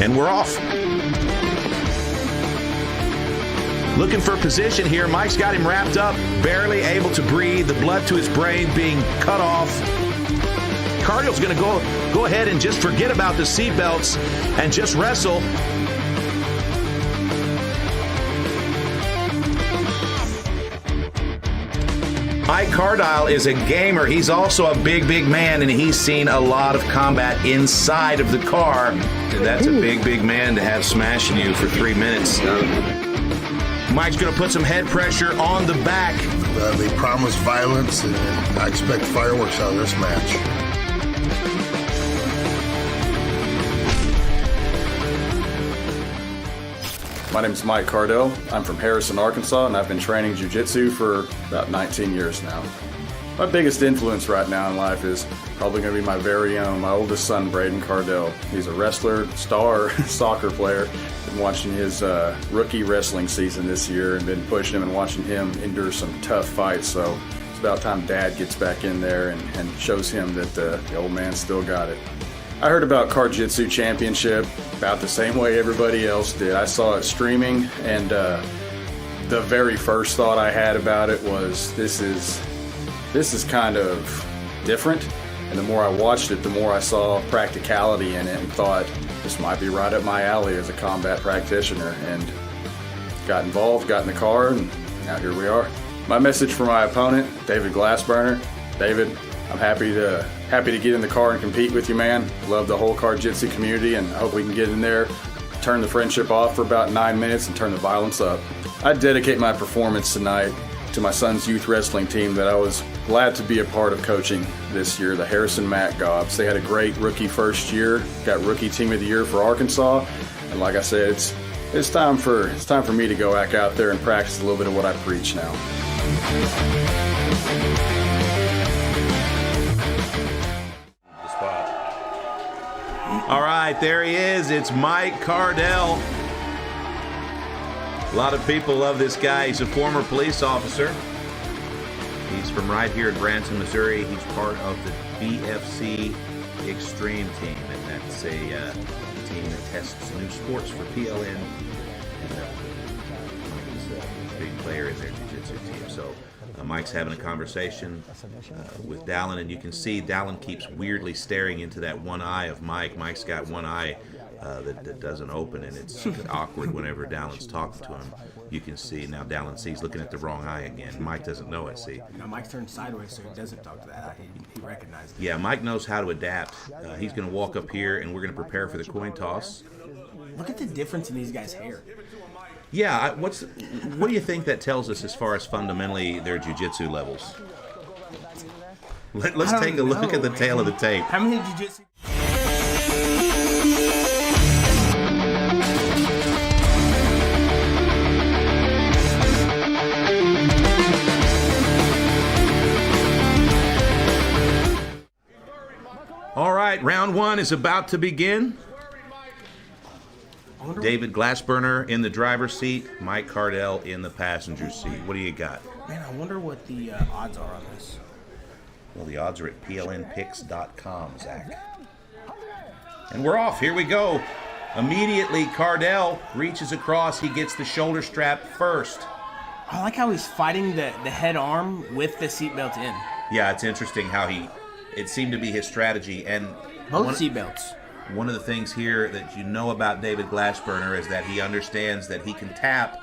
And we're off. Looking for position here. Mike's got him wrapped up, barely able to breathe, the blood to his brain being cut off. Cardell's going to go ahead and just forget about the seatbelts and just wrestle. Mike Cardell is a gamer. He's also a big man, and he's seen a lot of combat inside of the car. And that's a big man to have smashing you for 3 minutes. Mike's going to put some head pressure on the back. They promise violence, and I expect fireworks out of this match. My name is Mike Cardell. I'm from Harrison, Arkansas, and I've been training jiu-jitsu for about 19 years now. My biggest influence right now in life is probably going to be my very own, my oldest son, Braden Cardell. He's a wrestler, star soccer player. Been watching his rookie wrestling season this year and been pushing him and watching him endure some tough fights. So it's about time Dad gets back in there and shows him that the old man still got it. I heard about CarJitsu Championship about the same way everybody else did. I saw it streaming, and the very first thought I had about it was, this is kind of different. And the more I watched it, the more I saw practicality in it and thought, this might be right up my alley as a combat practitioner. And got involved, got in the car, and now here we are. My message for my opponent, David Glassburner. David, I'm happy to get in the car and compete with you, man. Love the whole CarJitsu community, and I hope we can get in there, turn the friendship off for about 9 minutes, and turn the violence up. I dedicate my performance tonight to my son's youth wrestling team that I was glad to be a part of coaching this year, the Harrison Mac Gobs. They had a great rookie first year, got Rookie Team of the Year for Arkansas, and like I said, it's time for me to go back out there and practice a little bit of what I preach now. All right, there he is. It's Mike Cardell. A lot of people love this guy. He's a former police officer. He's from right here in Branson, Missouri. He's part of the BFC Extreme team, and that's a team that tests new sports for PLN. And he's a big player in their jiu-jitsu team. So Mike's having a conversation with Dallin, and you can see Dallin keeps weirdly staring into that one eye of Mike. Mike's got one eye that doesn't open, and it's awkward whenever Dallin's talking to him. You can see now Dallin sees looking at the wrong eye again. Mike doesn't know it, see. Now Mike's turned sideways so he doesn't talk to that eye. He recognized it. Yeah, Mike knows how to adapt. He's going to walk up here, and we're going to prepare for the coin toss. Look at the difference in these guys' hair. Yeah, what do you think that tells us as far as fundamentally their jiu-jitsu levels? Let's take a look at the tail of the tape. How many jiu-jitsu? All right, round one is about to begin. David Glassburner in the driver's seat, Mike Cardell in the passenger seat. What do you got? Man, I wonder what the odds are on this. Well, the odds are at plnpicks.com, Zach. And we're off. Here we go. Immediately, Cardell reaches across. He gets the shoulder strap first. I like how he's fighting the head arm with the seatbelt in. Yeah, it's interesting how it seemed to be his strategy. And both seatbelts. One of the things here that you know about David Glassburner is that he understands that he can tap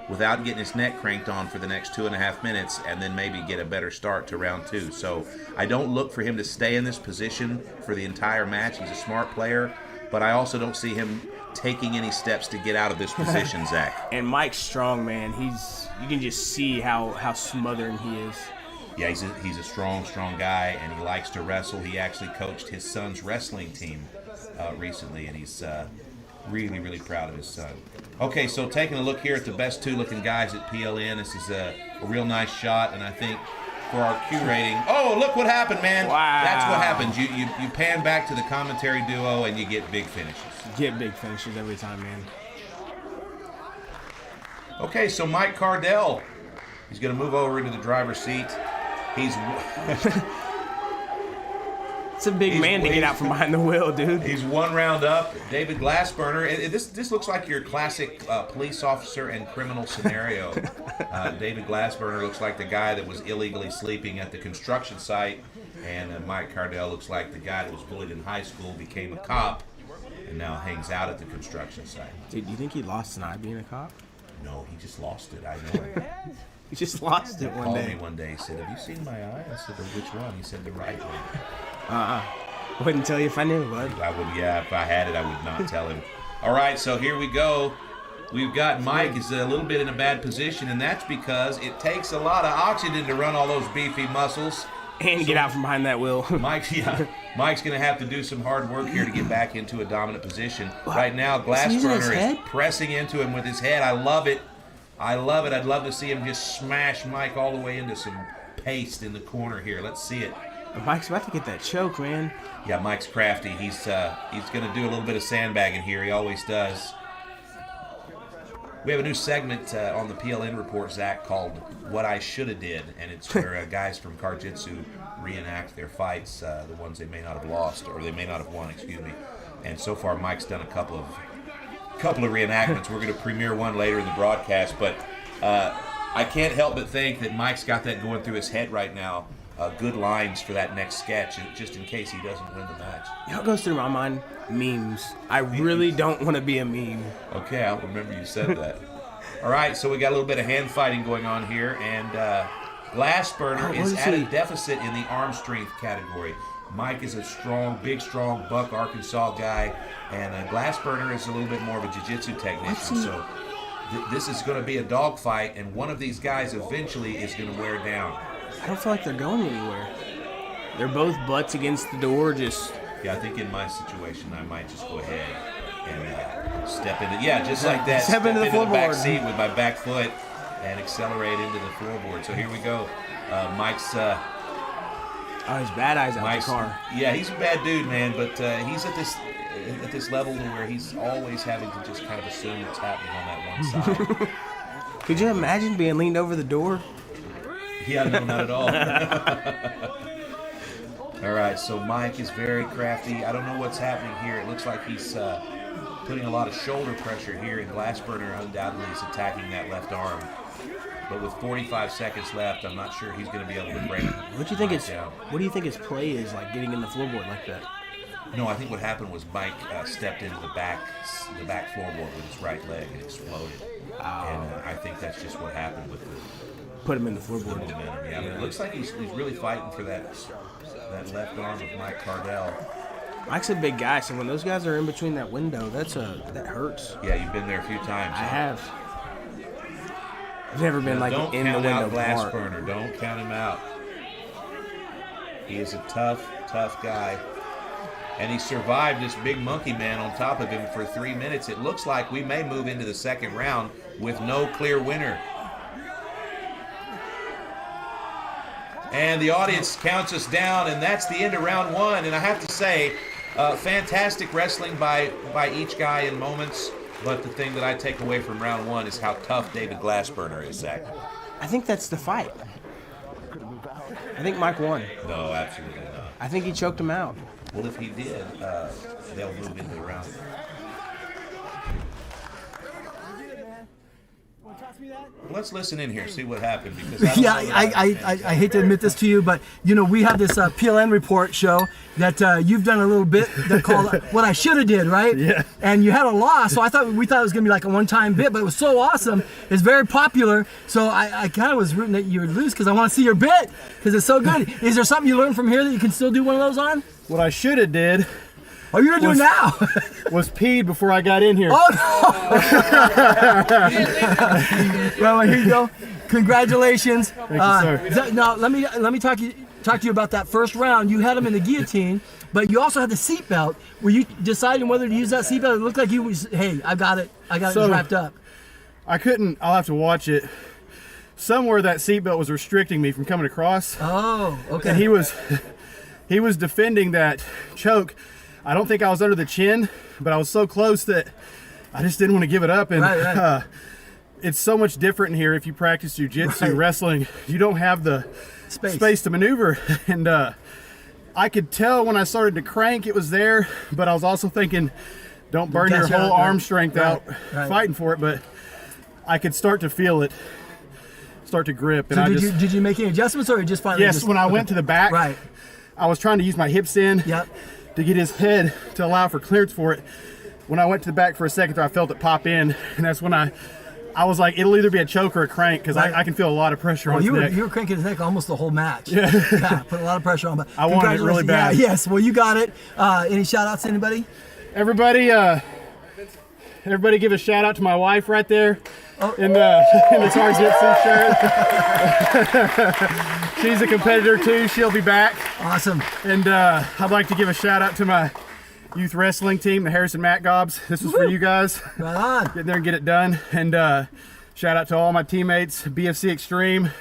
without getting his neck cranked on for the next 2.5 minutes and then maybe get a better start to round two. So I don't look for him to stay in this position for the entire match. He's a smart player, but I also don't see him taking any steps to get out of this position, Zach. And Mike's strong, man. You can just see how smothering he is. Yeah, he's a strong guy, and he likes to wrestle. He actually coached his son's wrestling team recently, and he's really, really proud of his son. Okay, so taking a look here at the best two-looking guys at PLN. This is a real nice shot, and I think for our Q rating, oh, look what happened, man. Wow. That's what happens. You pan back to the commentary duo, and you get big finishes. Get big finishes every time, man. Okay, so Mike Cardell, he's going to move over into the driver's seat. It's a big man to get out from behind the wheel, dude. He's one round up. David Glassburner. This looks like your classic police officer and criminal scenario. David Glassburner looks like the guy that was illegally sleeping at the construction site, and Mike Cardell looks like the guy that was bullied in high school, became a cop, and now hangs out at the construction site. Dude, do you think he lost an eye being a cop? No, he just lost it. I know it. He just lost it one day. He called me one day. He said, "Have you seen my eye?" I said, "Which one?" He said, "The right one." Wouldn't tell you if I knew, bud. I would, yeah. If I had it, I would not tell him. All right, so here we go. We've got Mike is a little bit in a bad position, and that's because it takes a lot of oxygen to run all those beefy muscles. And get out from behind that wheel. Mike's going to have to do some hard work here to get back into a dominant position. Right now, Glassburner is pressing into him with his head. I love it. I love it. I'd love to see him just smash Mike all the way into some paste in the corner here. Let's see it. Mike's about to get that choke, man. Yeah, Mike's crafty. He's going to do a little bit of sandbagging here. He always does. We have a new segment on the PLN Report, Zach, called What I Shoulda Did, and it's where guys from CarJitsu reenact their fights, the ones they may not have lost, or they may not have won, excuse me. And so far, Mike's done a couple of reenactments. We're going to premiere one later in the broadcast, but I can't help but think that Mike's got that going through his head right now. Good lines for that next sketch, just in case he doesn't win the match. You know what goes through my mind? Memes. I really don't want to be a meme. Okay, I'll remember you said that. All right, so we got a little bit of hand fighting going on here, and Glassburner is at a deficit in the arm strength category. Mike is a big, strong Buck, Arkansas guy, and Glassburner is a little bit more of a jiu-jitsu technician. So this is going to be a dogfight, and one of these guys eventually is going to wear down. I don't feel like they're going anywhere. They're both butts against the door, just... Yeah, I think in my situation, I might just go ahead and step into... Yeah, just like that. Step into the back seat with my back foot and accelerate into the floorboard. So here we go. Mike's... oh, he's bad eyes out the car. Yeah, he's a bad dude, man, but he's at this level where he's always having to just kind of assume what's happening on that one side. Could you imagine being leaned over the door? Yeah, no, not at all. All right, so Mike is very crafty. I don't know what's happening here. It looks like he's putting a lot of shoulder pressure here, and Glassburner undoubtedly is attacking that left arm. But with 45 seconds left, I'm not sure he's going to be able to break. What do you think his play is like, getting in the floorboard like that? No, I think what happened was Mike stepped into the back floorboard with his right leg and exploded. And I think that's just what happened with the... Put him in the floorboard. Yeah, but it looks like he's really fighting for that left arm of Mike Cardell. Mike's a big guy, so when those guys are in between that window, that hurts. Yeah, you've been there a few times. I have. I've never been in the window. Glassburner. Don't count him out. He is a tough guy. And he survived this big monkey man on top of him for 3 minutes. It looks like we may move into the second round with no clear winner. And the audience counts us down, and that's the end of round one. And I have to say, fantastic wrestling by each guy in moments. But the thing that I take away from round one is how tough David Glassburner is, Zach. I think that's the fight. I think Mike won. No, absolutely not. I think he choked him out. Well, if he did, they'll move into the round. Let's listen in here, see what happened. Because I hate to admit this to you, but we have this PLN report show that you've done a little bit that called What I Shoulda Did, right? Yeah. And you had a loss, so we thought it was gonna be like a one-time bit, but it was so awesome. It's very popular, so I kind of was rooting that you would lose because I want to see your bit because it's so good. Is there something you learned from here that you can still do one of those on? What I shoulda did. Oh, you're doing now? Was peed before I got in here. Oh no! Well, here you go. Congratulations. Thank you, sir. Now let me talk to you about that first round. You had him in the guillotine, but you also had the seatbelt. Were you deciding whether to use that seatbelt? It looked like you was, hey, I got it wrapped up. I couldn't. I'll have to watch it. Somewhere that seatbelt was restricting me from coming across. Oh, okay. And he was defending that choke. I don't think I was under the chin, but I was so close that I just didn't want to give it up. And right. It's so much different in here. If you practice jiu-jitsu, wrestling, you don't have the space to maneuver. And I could tell when I started to crank it was there, but I was also thinking, don't burn your whole arm strength out fighting for it. But I could start to feel it start to grip. And so did you make any adjustments, or you just finally? Yes, when I went to the back, I was trying to use my hips in to get his head to allow for clearance for it. When I went to the back for a second there, I felt it pop in, and that's when I was like, it'll either be a choke or a crank, because I can feel a lot of pressure on his neck. You were cranking his neck almost the whole match. Yeah. Put a lot of pressure on. But I wanted it really bad. Yeah, yes, well, you got it. Any shout outs to anybody? Everybody give a shout out to my wife right there in the CarJitsu shirt. She's a competitor too. She'll be back. Awesome. And I'd like to give a shout out to my youth wrestling team, the Harrison Matt Gobs. This is for you guys. Right on. Get there and get it done. And shout out to all my teammates, BFC Extreme.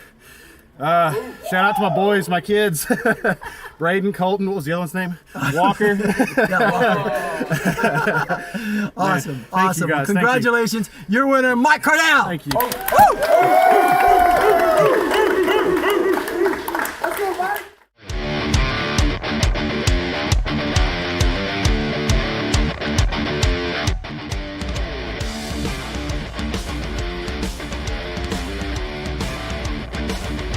Shout out to my boys, my kids. Braden, Colton, what was the other one's name? Walker. Awesome. Man, awesome. You guys. Congratulations. Your winner, Mike Cardell. Thank you.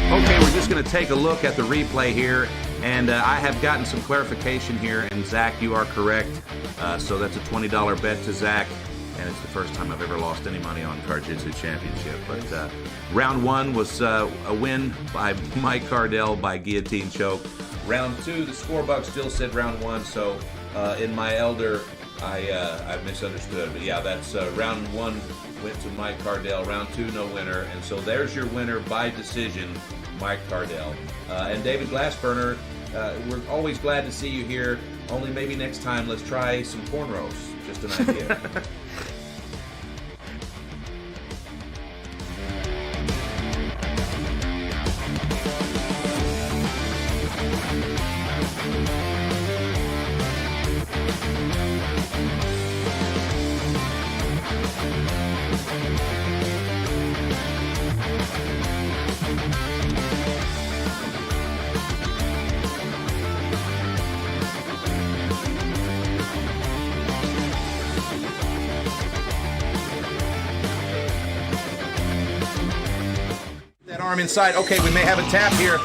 Okay, we're just going to take a look at the replay here, and I have gotten some clarification here, and Zach, you are correct. So that's a $20 bet to Zach, and it's the first time I've ever lost any money on CarJitsu Championship. But round one was a win by Mike Cardell by guillotine choke. Round two, the scorebook still said round one, so in my elder, I misunderstood. But yeah, that's round one went to Mike Cardell. Round two, no winner. And so there's your winner by decision, Mike Cardell. And David Glassburner, we're always glad to see you here. Only maybe next time, let's try some cornrows. Just an idea. That arm inside. Okay, we may have a tap here.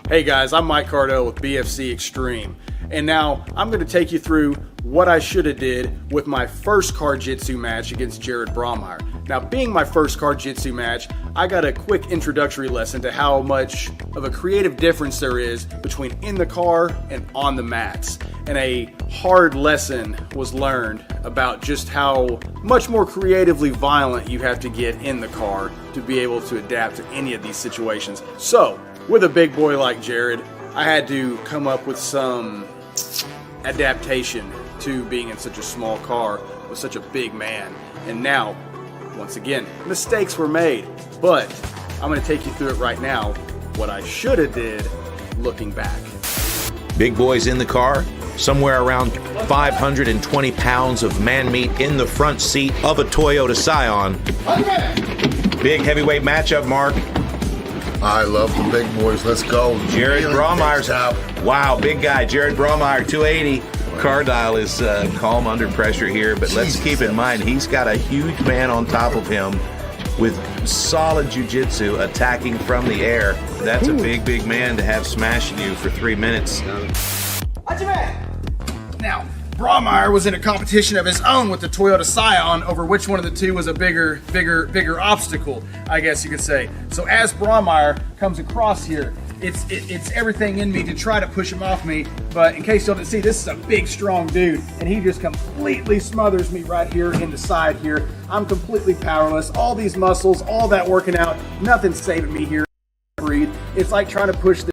Hey guys, I'm Mike Cardell with BFC Extreme, and now I'm going to take you through what I should have did with my first CarJitsu match against Jared Brahmeyer. Now, being my first CarJitsu match, I got a quick introductory lesson to how much of a creative difference there is between in the car and on the mats. And a hard lesson was learned about just how much more creatively violent you have to get in the car to be able to adapt to any of these situations. So, with a big boy like Jared, I had to come up with some adaptation to being in such a small car with such a big man. And now, once again, mistakes were made, but I'm going to take you through it right now, what I should have did looking back. Big boys in the car, somewhere around 520 pounds of man meat in the front seat of a Toyota Scion. Big heavyweight matchup, Mark. I love the big boys. Let's go. Jared Brahmeyer's out. Wow, big guy. Jared Brahmeyer, 280. Cardell is calm under pressure here, but let's keep in mind he's got a huge man on top of him with solid jiu-jitsu attacking from the air. That's a big, big man to have smashing you for 3 minutes. Now, Brahmeyer was in a competition of his own with the Toyota Scion over which one of the two was a bigger obstacle, I guess you could say. So as Brahmeyer comes across here, it's everything in me to try to push him off me. But in case you didn't see, this is a big, strong dude, and he just completely smothers me right here in the side here. I'm completely powerless. All these muscles, all that working out, nothing's saving me here. Breathe. It's like trying to push the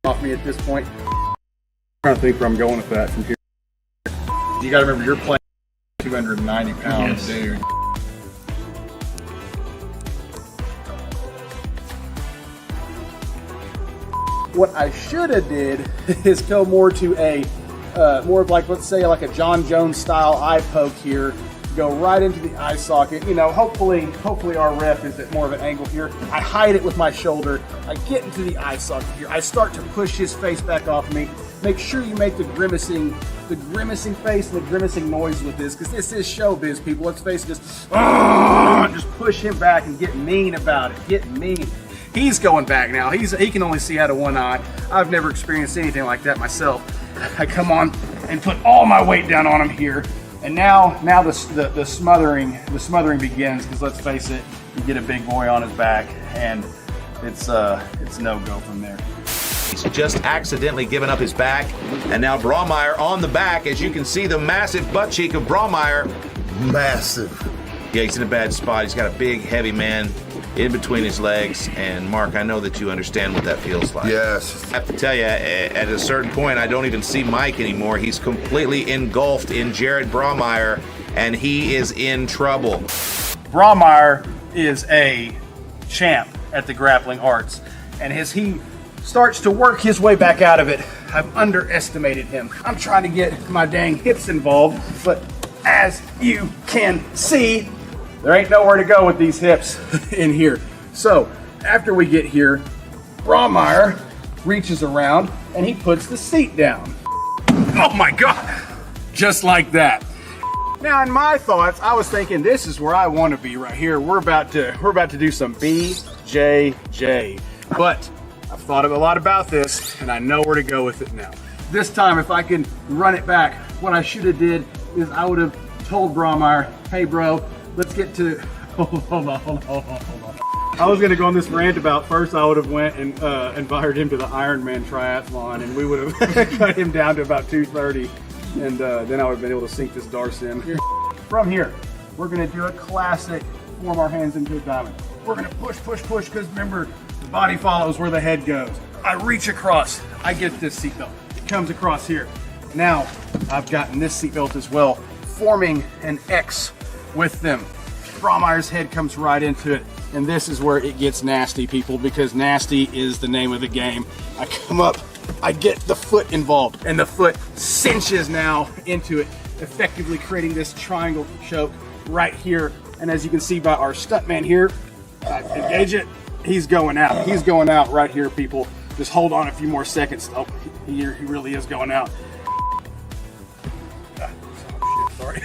off me at this point. I'm trying to think where I'm going with that from here. You got to remember, you're playing 290 pounds, dude. What I should have did is go more to a, more of like, let's say like a John Jones style eye poke here, go right into the eye socket. You know, hopefully our ref is at more of an angle here. I hide it with my shoulder. I get into the eye socket here. I start to push his face back off me. Make sure you make the grimacing face and the grimacing noise with this, because this is showbiz, people. Let's face it, just push him back and get mean about it. Get mean. He's going back now. He can only see out of one eye. I've never experienced anything like that myself. I come on and put all my weight down on him here, and now the smothering begins. Because let's face it, you get a big boy on his back, and it's no go from there. He's just accidentally given up his back, and now Braumeyer on the back. As you can see, the massive butt cheek of Braumeyer. Massive. Yeah, he's in a bad spot. He's got a big, heavy man in between his legs, and Mark, I know that you understand what that feels like. Yes. I have to tell you, at a certain point, I don't even see Mike anymore. He's completely engulfed in Jared Braumeyer, and he is in trouble. Braumeyer is a champ at the grappling arts, and as he starts to work his way back out of it, I've underestimated him. I'm trying to get my dang hips involved, but as you can see, there ain't nowhere to go with these hips in here. So after we get here, Braumeyer reaches around and he puts the seat down. Oh my God, just like that. Now in my thoughts, I was thinking this is where I want to be right here. We're about to do some BJJ, but I've thought a lot about this and I know where to go with it now. This time, if I can run it back, what I should have did is I would have told Braumeyer, hey bro, let's get to, hold on. I was gonna go on this rant about, first I would have went and invited him to the Ironman triathlon, and we would have cut him down to about 230, and then I would have been able to sink this Darce in. From here, we're gonna do a classic, form our hands into a diamond. We're gonna push, because remember, the body follows where the head goes. I reach across, I get this seatbelt. It comes across here. Now, I've gotten this seatbelt as well, forming an X with them. Braumeyer's head comes right into it, and this is where it gets nasty, people, because nasty is the name of the game. I come up, I get the foot involved, and the foot cinches now into it, effectively creating this triangle choke right here. And as you can see by our stuntman here, engage it, he's going out. He's going out right here, people. Just hold on a few more seconds. Oh, he really is going out. Sorry.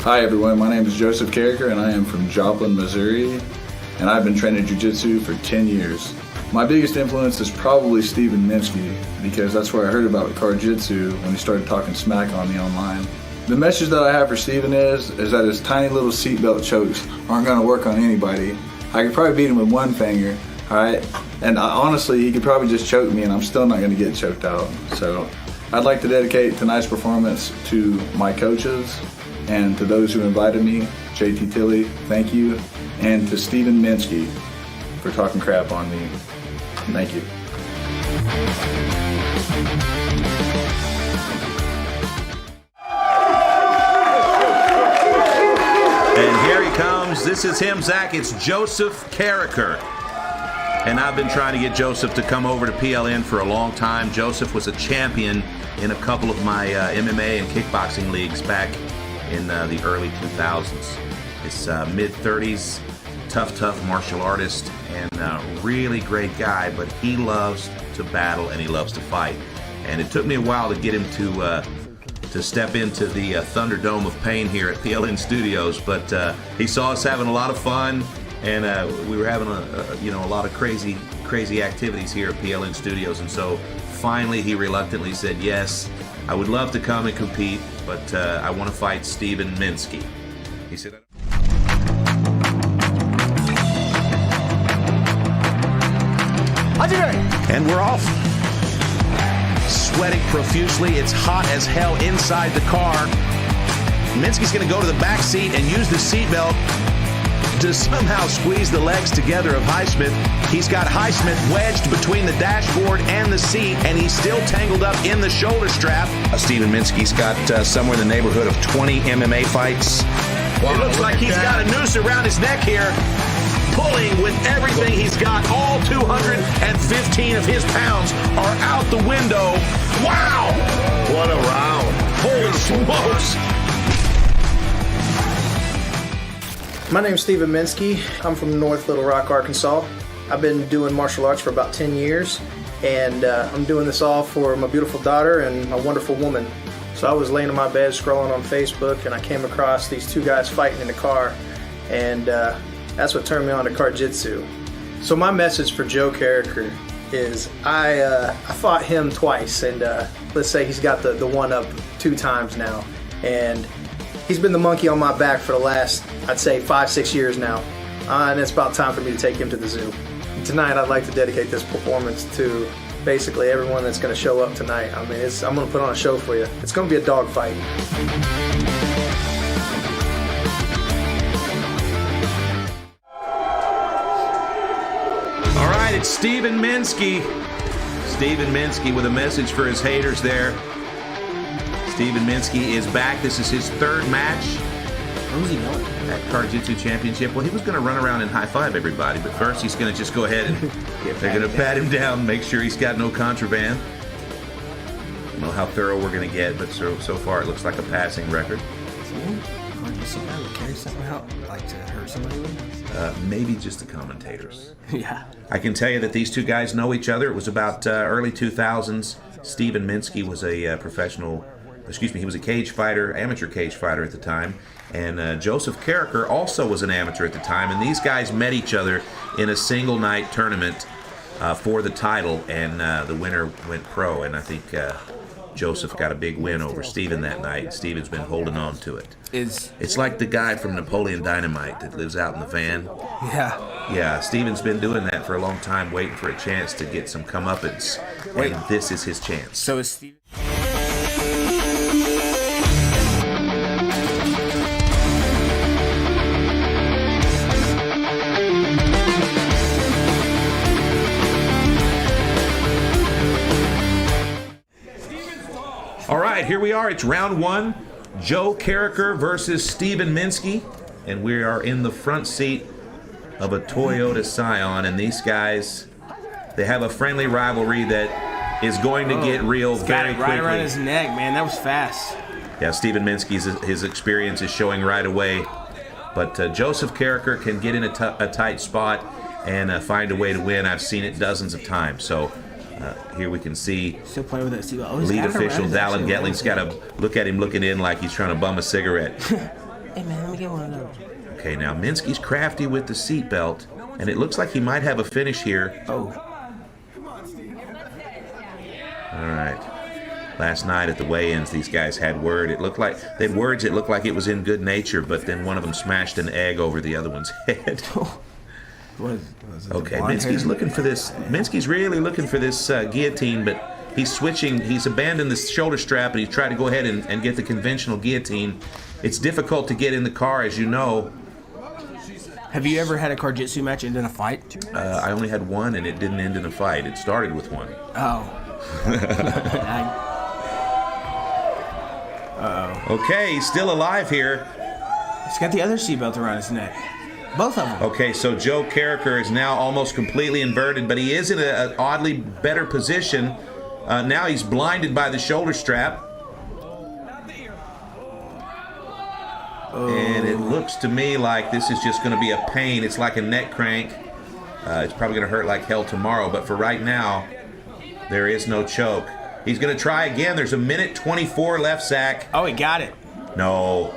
Hi everyone, my name is Joseph Carricker and I am from Joplin, Missouri, and I've been training jiu-jitsu for 10 years. My biggest influence is probably Steven Minsky, because that's where I heard about CarJitsu when he started talking smack on me online. The message that I have for Steven is that his tiny little seatbelt chokes aren't going to work on anybody. I could probably beat him with one finger, alright? And honestly, he could probably just choke me and I'm still not going to get choked out. So I'd like to dedicate tonight's performance to my coaches, and to those who invited me, JT Tilley, thank you, and to Steven Minsky for talking crap on me. Thank you. And here he comes. This is him, Zach. It's Joseph Carricker. And I've been trying to get Joseph to come over to PLN for a long time. Joseph was a champion in a couple of my MMA and kickboxing leagues back in the early 2000s. His mid-30s, tough martial artist, and really great guy, but he loves to battle and he loves to fight. And it took me a while to get him to step into the Thunderdome of Pain here at PLN Studios, but he saw us having a lot of fun, and we were having a lot of crazy activities here at PLN Studios, and so finally he reluctantly said, yes, I would love to come and compete, but I want to fight Steven Minsky. He said, and we're off. Sweating profusely. It's hot as hell inside the car. Minsky's going to go to the back seat and use the seatbelt to somehow squeeze the legs together of Highsmith. He's got Highsmith wedged between the dashboard and the seat, and he's still tangled up in the shoulder strap. Steven Minsky's got somewhere in the neighborhood of 20 MMA fights. Wow, it looks like he's got a noose around his neck here, pulling with everything he's got. All 215 of his pounds are out the window. Wow! What a round. Holy smokes! My name's Steven Minsky. I'm from North Little Rock, Arkansas. I've been doing martial arts for about 10 years, and I'm doing this all for my beautiful daughter and my wonderful woman. So I was laying in my bed scrolling on Facebook, and I came across these two guys fighting in the car, and that's what turned me on to CarJitsu. So my message for Joe Carricker is I fought him twice, and let's say he's got the one up 2 times now, and he's been the monkey on my back for the last, I'd say, 5-6 years now, and it's about time for me to take him to the zoo. Tonight I'd like to dedicate this performance to basically everyone that's going to show up tonight. I mean, I'm going to put on a show for you. It's going to be a dog fight. all right, it's Steven Minsky. Steven Minsky with a message for his haters there. Steven Minsky is back. This is his 3rd match. Where was he going? At CarJitsu Championship. Well, he was going to run around and high-five everybody, but first he's going to just go ahead and they're going to pat him down, make sure he's got no contraband. I don't know how thorough we're going to get, but so far it looks like a passing record. CarJitsu guy would carry something out, like to hurt somebody with? Maybe just the commentators. Yeah. I can tell you that these two guys know each other. It was about early 2000s. Steven Minsky was a he was a cage fighter, amateur cage fighter at the time. And Joseph Carricker also was an amateur at the time. And these guys met each other in a single night tournament for the title. And the winner went pro. And I think Joseph got a big win over Steven that night. Steven's been holding on to it. It's like the guy from Napoleon Dynamite that lives out in the van. Yeah. Yeah, Steven's been doing that for a long time, waiting for a chance to get some comeuppance. And this is his chance. So is Steven... All right, here we are. It's round 1. Joe Carricker versus Steven Minsky. And we are in the front seat of a Toyota Scion. And these guys, they have a friendly rivalry that is going to get real very quickly. Right around his neck, man. That was fast. Yeah, Steven Minsky's his experience is showing right away. But Joseph Carricker can get in a tight spot and find a way to win. I've seen it dozens of times. So here we can see still playing with that seatbelt. Lead official Dallin Getling's got to look at him looking in like he's trying to bum a cigarette. Hey man, let me get one of those. Okay, now Minsky's crafty with the seatbelt, and it looks like he might have a finish here. Oh. All right. Last night at the weigh-ins, these guys had word. It looked like they had words. It looked like it was in good nature, but then one of them smashed an egg over the other one's head. Okay, Minsky's looking for this. Minsky's really looking for this guillotine, but he's switching. He's abandoned the shoulder strap, and he's tried to go ahead and get the conventional guillotine. It's difficult to get in the car, as you know. Have you ever had a CarJitsu match end in a fight? I only had one, and it didn't end in a fight. It started with one. Oh. Uh-oh. Okay, he's still alive here. He's got the other seatbelt around his neck. Both of them. Okay, so Joe Carricker is now almost completely inverted, but he is in an oddly better position. Now he's blinded by the shoulder strap. And it looks to me like this is just going to be a pain. It's like a neck crank. It's probably going to hurt like hell tomorrow, but for right now, there is no choke. He's going to try again. There's a minute 24 left, Zach. Oh, he got it. No.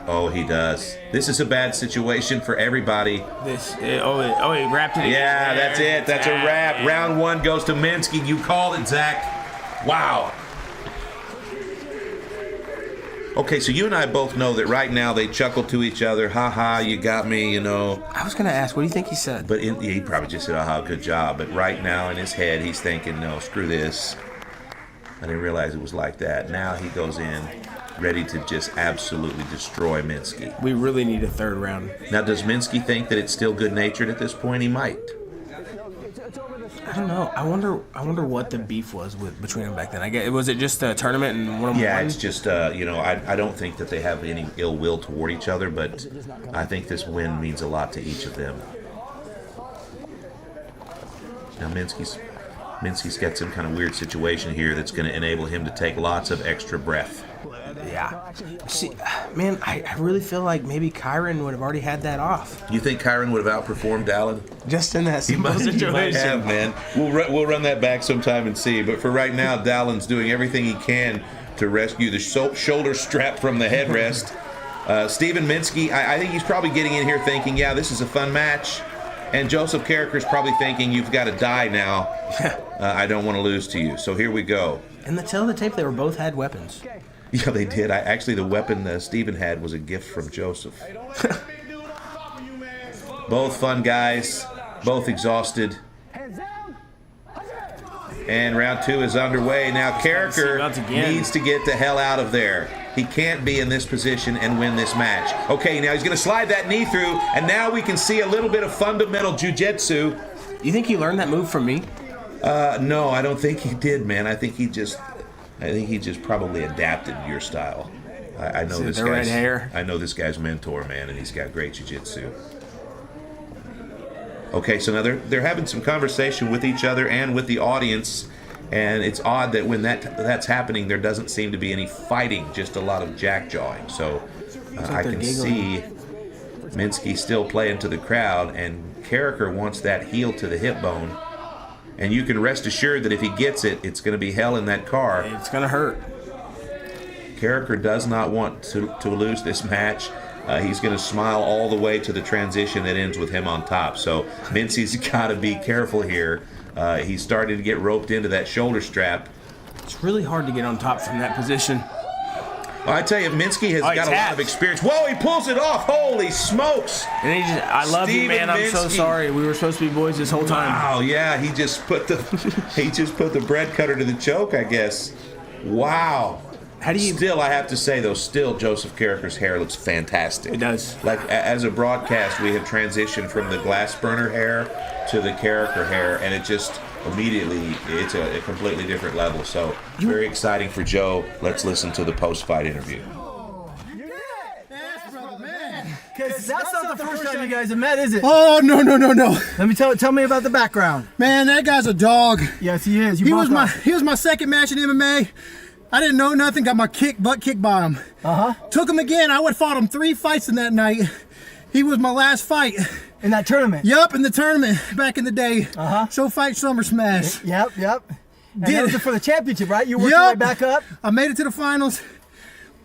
Oh, he does. This is a bad situation for everybody. He wrapped it. Yeah, that's it. That's a wrap. Round 1 goes to Minsky. You called it, Zach. Wow. Okay, so you and I both know that right now they chuckle to each other. Ha ha, you got me, you know. I was going to ask, what do you think he said? But he probably just said, aha, good job. But right now in his head, he's thinking, no, screw this. I didn't realize it was like that. Now he goes in ready to just absolutely destroy Minsky. We really need a third round. Now, does Minsky think that it's still good-natured at this point? He might. I don't know. I wonder what the beef was between them back then. I guess was it just a tournament and one of them? Yeah, won? it's just I don't think that they have any ill will toward each other, but I think this win means a lot to each of them. Now Minsky's got some kind of weird situation here that's going to enable him to take lots of extra breath. Yeah. See, man, I really feel like maybe Kyron would have already had that off. You think Kyron would have outperformed Dallin? Just in that simple situation. He might have, man. We'll run that back sometime and see. But for right now, Dallin's doing everything he can to rescue the shoulder strap from the headrest. Stephen Minsky, I think he's probably getting in here thinking, yeah, this is a fun match. And Joseph Carricker's probably thinking, you've got to die now. I don't want to lose to you. So here we go. And the tail of the tape, they both had weapons. Yeah, they did. Actually, the weapon Stephen had was a gift from Joseph. Both fun guys, both exhausted. And round 2 is underway. Now, Carricker needs to get the hell out of there. He can't be in this position and win this match. Okay, now he's going to slide that knee through, and now we can see a little bit of fundamental jiu-jitsu. You think he learned that move from me? No, I don't think he did, man. I think he just probably adapted your style. I know this guy's red hair. I know this guy's mentor, man, and he's got great jiu-jitsu. Okay, so now they're having some conversation with each other and with the audience, and it's odd that when that's happening, there doesn't seem to be any fighting, just a lot of jack-jawing. So I can see Minsky still playing to the crowd, and Carricker wants that heel to the hip bone. And you can rest assured that if he gets it, it's going to be hell in that car. It's going to hurt. Carricker does not want to lose this match. He's going to smile all the way to the transition that ends with him on top. So Minsky's got to be careful here. He's starting to get roped into that shoulder strap. It's really hard to get on top from that position. Well, I tell you, Minsky has got a lot of experience. Whoa, he pulls it off. Holy smokes. And I love you, man. I'm so sorry. We were supposed to be boys this whole time. Wow, yeah, he just put the bread cutter to the choke, I guess. Wow. Still, I have to say, though, Joseph Carricker's hair looks fantastic. It does. Like, as a broadcast, we have transitioned from the glass burner hair to the Carricker hair, and it just immediately, it's a completely different level. So, very exciting for Joe. Let's listen to the post-fight interview. Because that's not the first time you guys have met, is it? Oh, no. Let me tell me about the background. Man, that guy's a dog. Yes, he is. He was my second match in MMA. I didn't know nothing, got my butt kicked by him. Took him again. I would fought him 3 fights in that night. He was my last fight. In that tournament? Yup, in the tournament back in the day. Show Fight Summer Smash. Yep. And that was for the championship, right? You worked your way back up? I made it to the finals.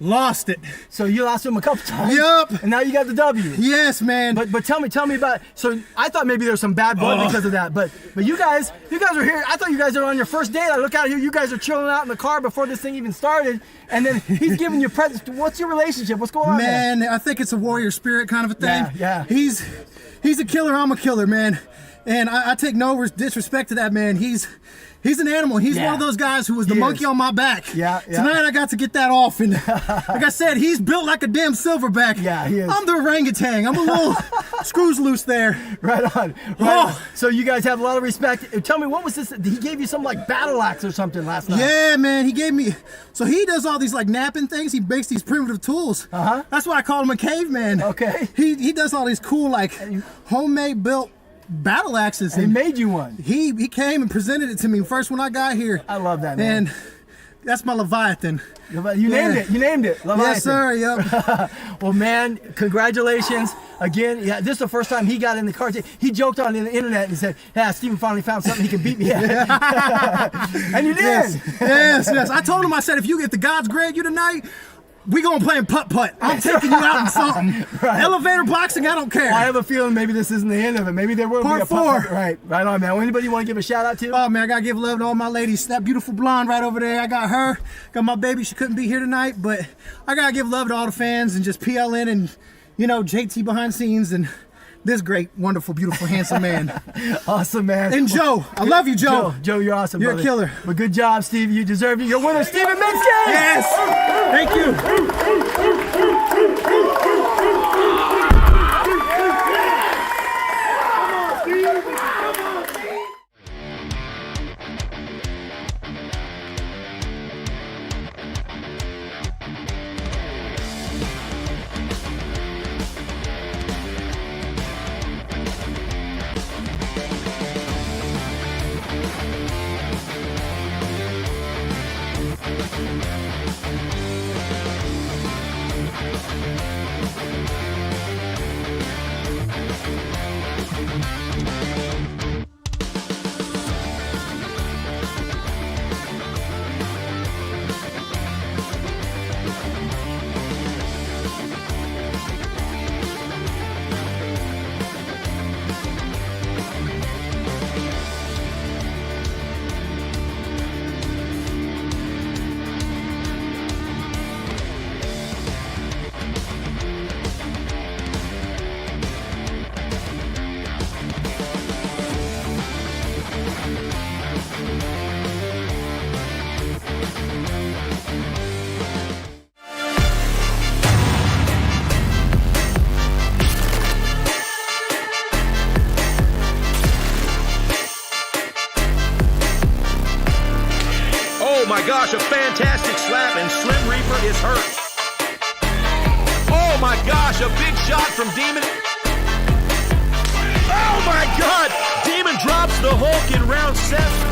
Lost it. So you lost him a couple times. Yup. And now you got the W. Yes, man. But tell me about. So I thought maybe there's some bad blood because of that. But you guys are here. I thought you guys are on your first date. I look out here. You guys are chilling out in the car before this thing even started. And then he's giving you presents. What's your relationship? What's going on? Man, there? I think it's a warrior spirit kind of a thing. Yeah. He's a killer. I'm a killer, man. And I take no disrespect to that man. He's an animal. He's one of those guys who was the monkey on my back. Yeah. Tonight I got to get that off. And like I said, he's built like a damn silverback. Yeah, he is. I'm the orangutan. I'm a little screws loose there. Right on. On. So you guys have a lot of respect. Tell me, what was this? He gave you some like battle axe or something last night. Yeah, man. He gave me. So he does all these like napping things. He makes these primitive tools. That's why I call him a caveman. Okay. He does all these cool like homemade built battle axes. He made you one. He came and presented it to me first when I got here. I love that, man. And that's my Leviathan. You named it. You named it. Leviathan. Yes, sir. Yep. Well, man, congratulations. Again, yeah, this is the first time he got in the car. He joked on the internet and he said, yeah, Steven finally found something he can beat me at. And you did. Yes. I told him, I said, if the gods grant you tonight, we gonna play in putt-putt. I'm taking you out in something. Right. Elevator boxing, I don't care. I have a feeling maybe this isn't the end of it. Maybe there will be a Part 4. Right on, man. Anybody you want to give a shout out to? Oh, man, I gotta give love to all my ladies. That beautiful blonde right over there, I got her. Got my baby, she couldn't be here tonight, but I gotta give love to all the fans and just PLN and, JT behind scenes and this great, wonderful, beautiful, handsome man. Awesome, man. And Joe. I love you, Joe. Joe, you're awesome, You're brother. a killer. But good job, Steve. You deserve it. You're winner, Steven Minsky! Yes! Thank you. My gosh, a fantastic slap, and Slim Reaper is hurt. Oh my gosh, a big shot from Demon. Oh my God, Demon drops the Hulk in round 7.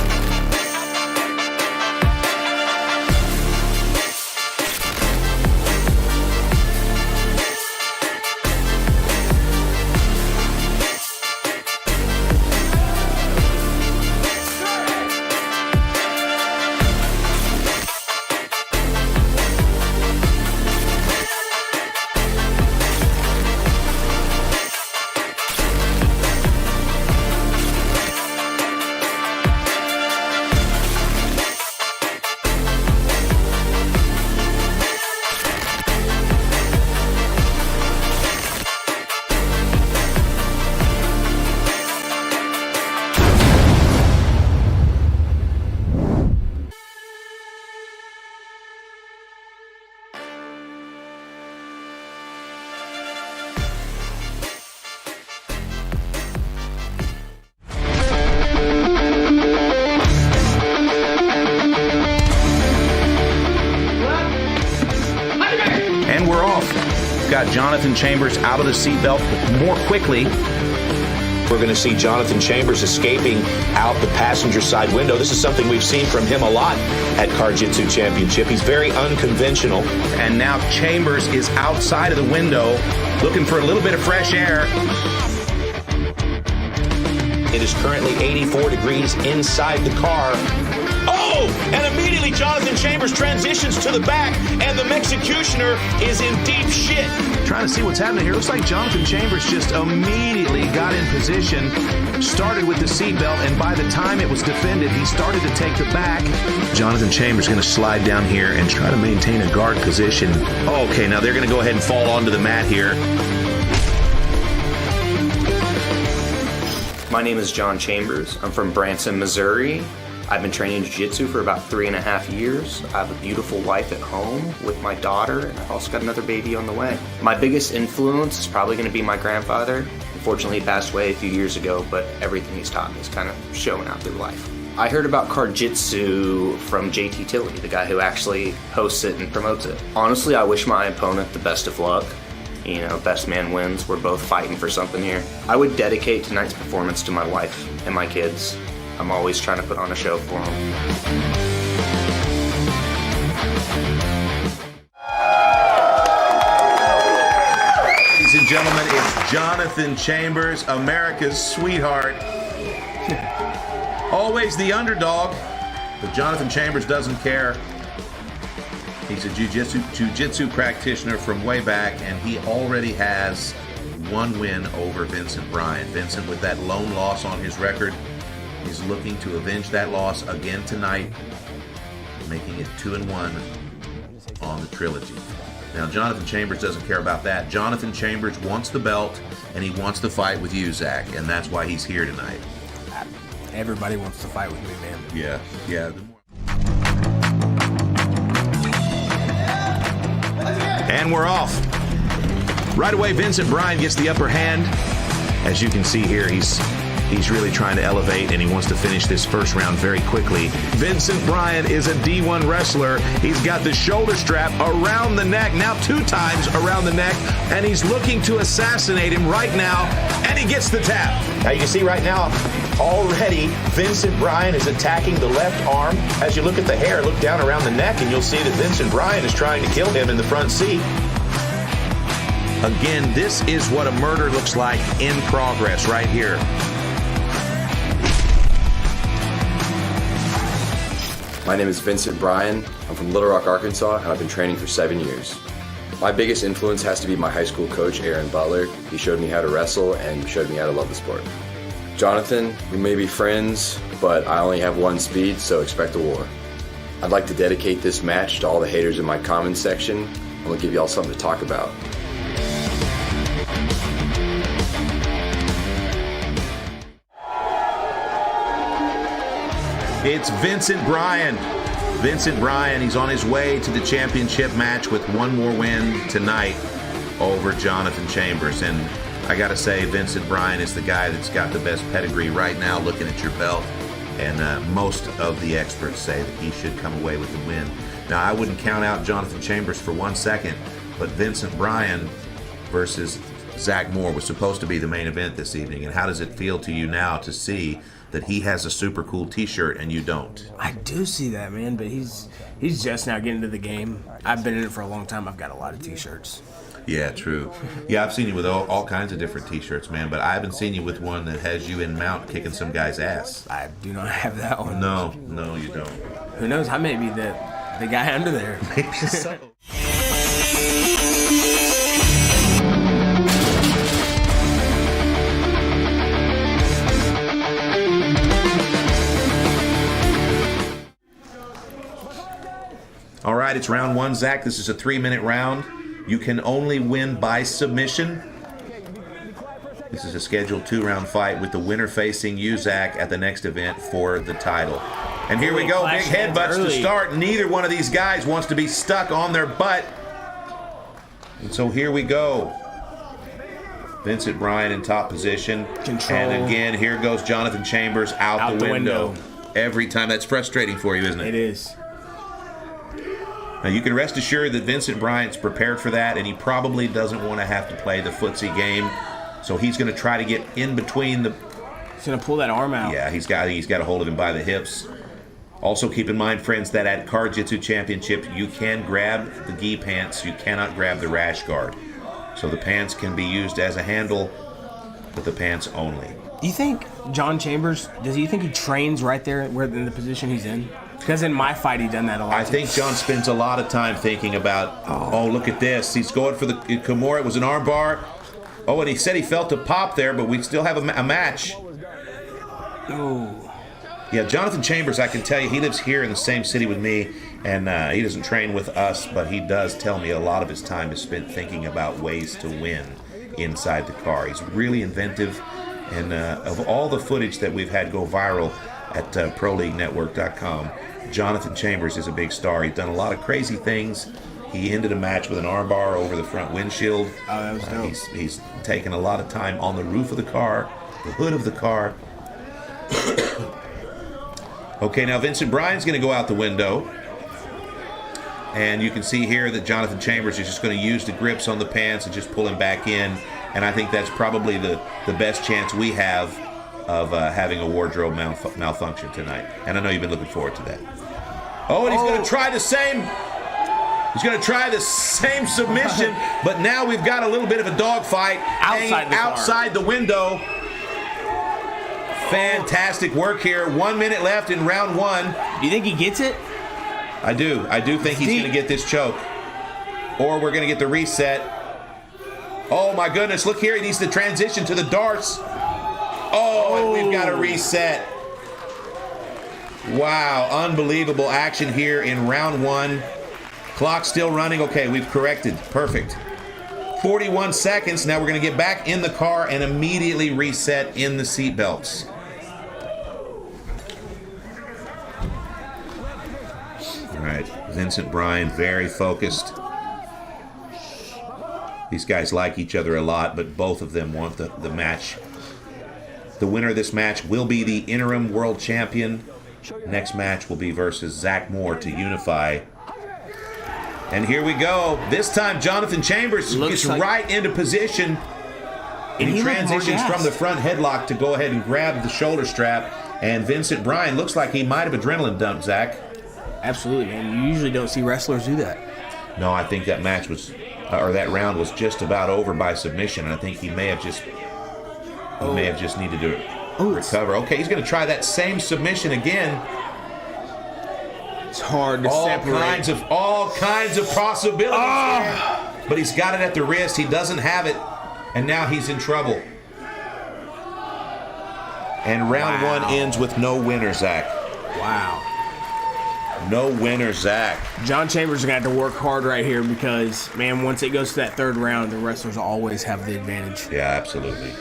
Got Jonathan Chambers out of the seatbelt more quickly. We're going to see Jonathan Chambers escaping out the passenger side window. This is something we've seen from him a lot at CarJitsu Championship. He's very unconventional. And now Chambers is outside of the window looking for a little bit of fresh air. It is currently 84 degrees inside the car. Oh! And immediately Jonathan Chambers transitions to the back, and the Mexicutioner is in deep shit. Trying to see what's happening here. Looks like Jonathan Chambers just immediately got in position, started with the seatbelt, and by the time it was defended, he started to take the back. Jonathan Chambers going to slide down here and try to maintain a guard position. Okay, now they're going to go ahead and fall onto the mat here. My name is John Chambers. I'm from Branson, Missouri. I've been training jiu-jitsu for about 3.5 years. I have a beautiful wife at home with my daughter, and I've also got another baby on the way. My biggest influence is probably going to be my grandfather. Unfortunately, he passed away a few years ago, but everything he's taught me is kind of showing out through life. I heard about CarJitsu from JT Tilley, the guy who actually hosts it and promotes it. Honestly, I wish my opponent the best of luck. You know, best man wins. We're both fighting for something here. I would dedicate tonight's performance to my wife and my kids. I'm always trying to put on a show for them. Ladies and gentlemen, it's Jonathan Chambers, America's sweetheart. Always the underdog, but Jonathan Chambers doesn't care. He's a jiu-jitsu practitioner from way back, and he already has one win over Vincent Bryan. Vincent, with that lone loss on his record, is looking to avenge that loss again tonight, making it 2-1 on the trilogy. Now, Jonathan Chambers doesn't care about that. Jonathan Chambers wants the belt, and he wants to fight with you, Zach, and that's why he's here tonight. Everybody wants to fight with me, man. Yeah. And we're off. Right away, Vincent Bryan gets the upper hand. As you can see here, he's really trying to elevate, and he wants to finish this first round very quickly. Vincent Bryan is a D1 wrestler. He's got the shoulder strap around the neck, now 2 times around the neck, and he's looking to assassinate him right now, and he gets the tap. Now you can see right now, already Vincent Bryan is attacking the left arm. As you look at the hair, look down around the neck, and you'll see that Vincent Bryan is trying to kill him in the front seat. Again, this is what a murder looks like in progress right here. My name is Vincent Bryan. I'm from Little Rock, Arkansas, and I've been training for 7 years. My biggest influence has to be my high school coach, Aaron Butler. He showed me how to wrestle and showed me how to love the sport. Jonathan, we may be friends, but I only have one speed, so expect a war. I'd like to dedicate this match to all the haters in my comments section. I'm gonna give y'all something to talk about. It's Vincent Bryan. Vincent Bryan, he's on his way to the championship match with one more win tonight over Jonathan Chambers. And I got to say, Vincent Bryan is the guy that's got the best pedigree right now looking at your belt. And most of the experts say that he should come away with the win. Now, I wouldn't count out Jonathan Chambers for 1 second, but Vincent Bryan versus Zach Moore was supposed to be the main event this evening. And how does it feel to you now to see that he has a super cool t-shirt and you don't? I do see that, man, but he's just now getting into the game. I've been in it for a long time. I've got a lot of t-shirts. Yeah, true. Yeah, I've seen you with all kinds of different t-shirts, man, but I haven't seen you with one that has you in mount kicking some guy's ass. I do not have that one. No, you don't. Who knows? I may be the guy under there. Maybe so. All right, it's round 1, Zach. This is a 3-minute round. You can only win by submission. This is a scheduled 2-round fight with the winner facing you, Zach, at the next event for the title. And here we go, big headbutts to start. Neither one of these guys wants to be stuck on their butt. And so here we go. Vincent Bryan in top position. Control. And again, here goes Jonathan Chambers out the window. Every time. That's frustrating for you, isn't it? It is. Now, you can rest assured that Vincent Bryan's prepared for that, and he probably doesn't want to have to play the footsie game. So he's going to try to get in between the... He's going to pull that arm out. Yeah, he's got a hold of him by the hips. Also, keep in mind, friends, that at CarJitsu Championship, you can grab the gi pants. You cannot grab the rash guard. So the pants can be used as a handle, but the pants only. Do you think John Chambers, do you think he trains right there where in the position he's in? Because in my fight, he done that a lot. I think John spends a lot of time thinking about, oh, look at this. He's going for the Kimura. It was an arm bar. Oh, and he said he felt a pop there, but we still have a match. Oh. Yeah, Jonathan Chambers, I can tell you, he lives here in the same city with me, and he doesn't train with us, but he does tell me a lot of his time is spent thinking about ways to win inside the car. He's really inventive, And of all the footage that we've had go viral at ProLeagueNetwork.com, Jonathan Chambers is a big star. He's done a lot of crazy things. He ended a match with an armbar over the front windshield. Oh, that was dope. He's taken a lot of time on the roof of the car, the hood of the car. Okay, now Vincent Bryan's going to go out the window. And you can see here that Jonathan Chambers is just going to use the grips on the pants and just pull him back in. And I think that's probably the best chance we have of having a wardrobe malfunction tonight. And I know you've been looking forward to that. Oh, and he's going to try the same. He's going to try the same submission, but now we've got a little bit of a dogfight outside the window. Fantastic work here. 1 minute left in round one. You think he gets it? I do. I do think he's going to get this choke. Or we're going to get the reset. Oh, my goodness. Look here. He needs to transition to the darts. Oh, and we've got a reset. Wow. Unbelievable action here in round one. Clock still running. Okay, we've corrected. Perfect. 41 seconds. Now we're going to get back in the car and immediately reset in the seatbelts. All right, Vincent Bryan, very focused. These guys like each other a lot, but both of them want the match. The winner of this match will be the interim world champion. Next match will be versus Zach Moore to unify. And here we go. This time, Jonathan Chambers gets right into position. And he transitions from the front headlock to go ahead and grab the shoulder strap. And Vincent Bryan looks like he might have adrenaline dumped, Zach. Absolutely, man. You usually don't see wrestlers do that. No, I think that match was, or that round was just about over by submission. And I think he may have just, needed to recover. Okay, he's going to try that same submission again. It's hard to separate. All kinds of possibilities here. But he's got it at the wrist. He doesn't have it. And now he's in trouble. And round one ends with no winner, Zach. Wow. No winner, Zach. John Chambers is going to have to work hard right here because, man, once it goes to that third round, the wrestlers always have the advantage. Yeah, absolutely.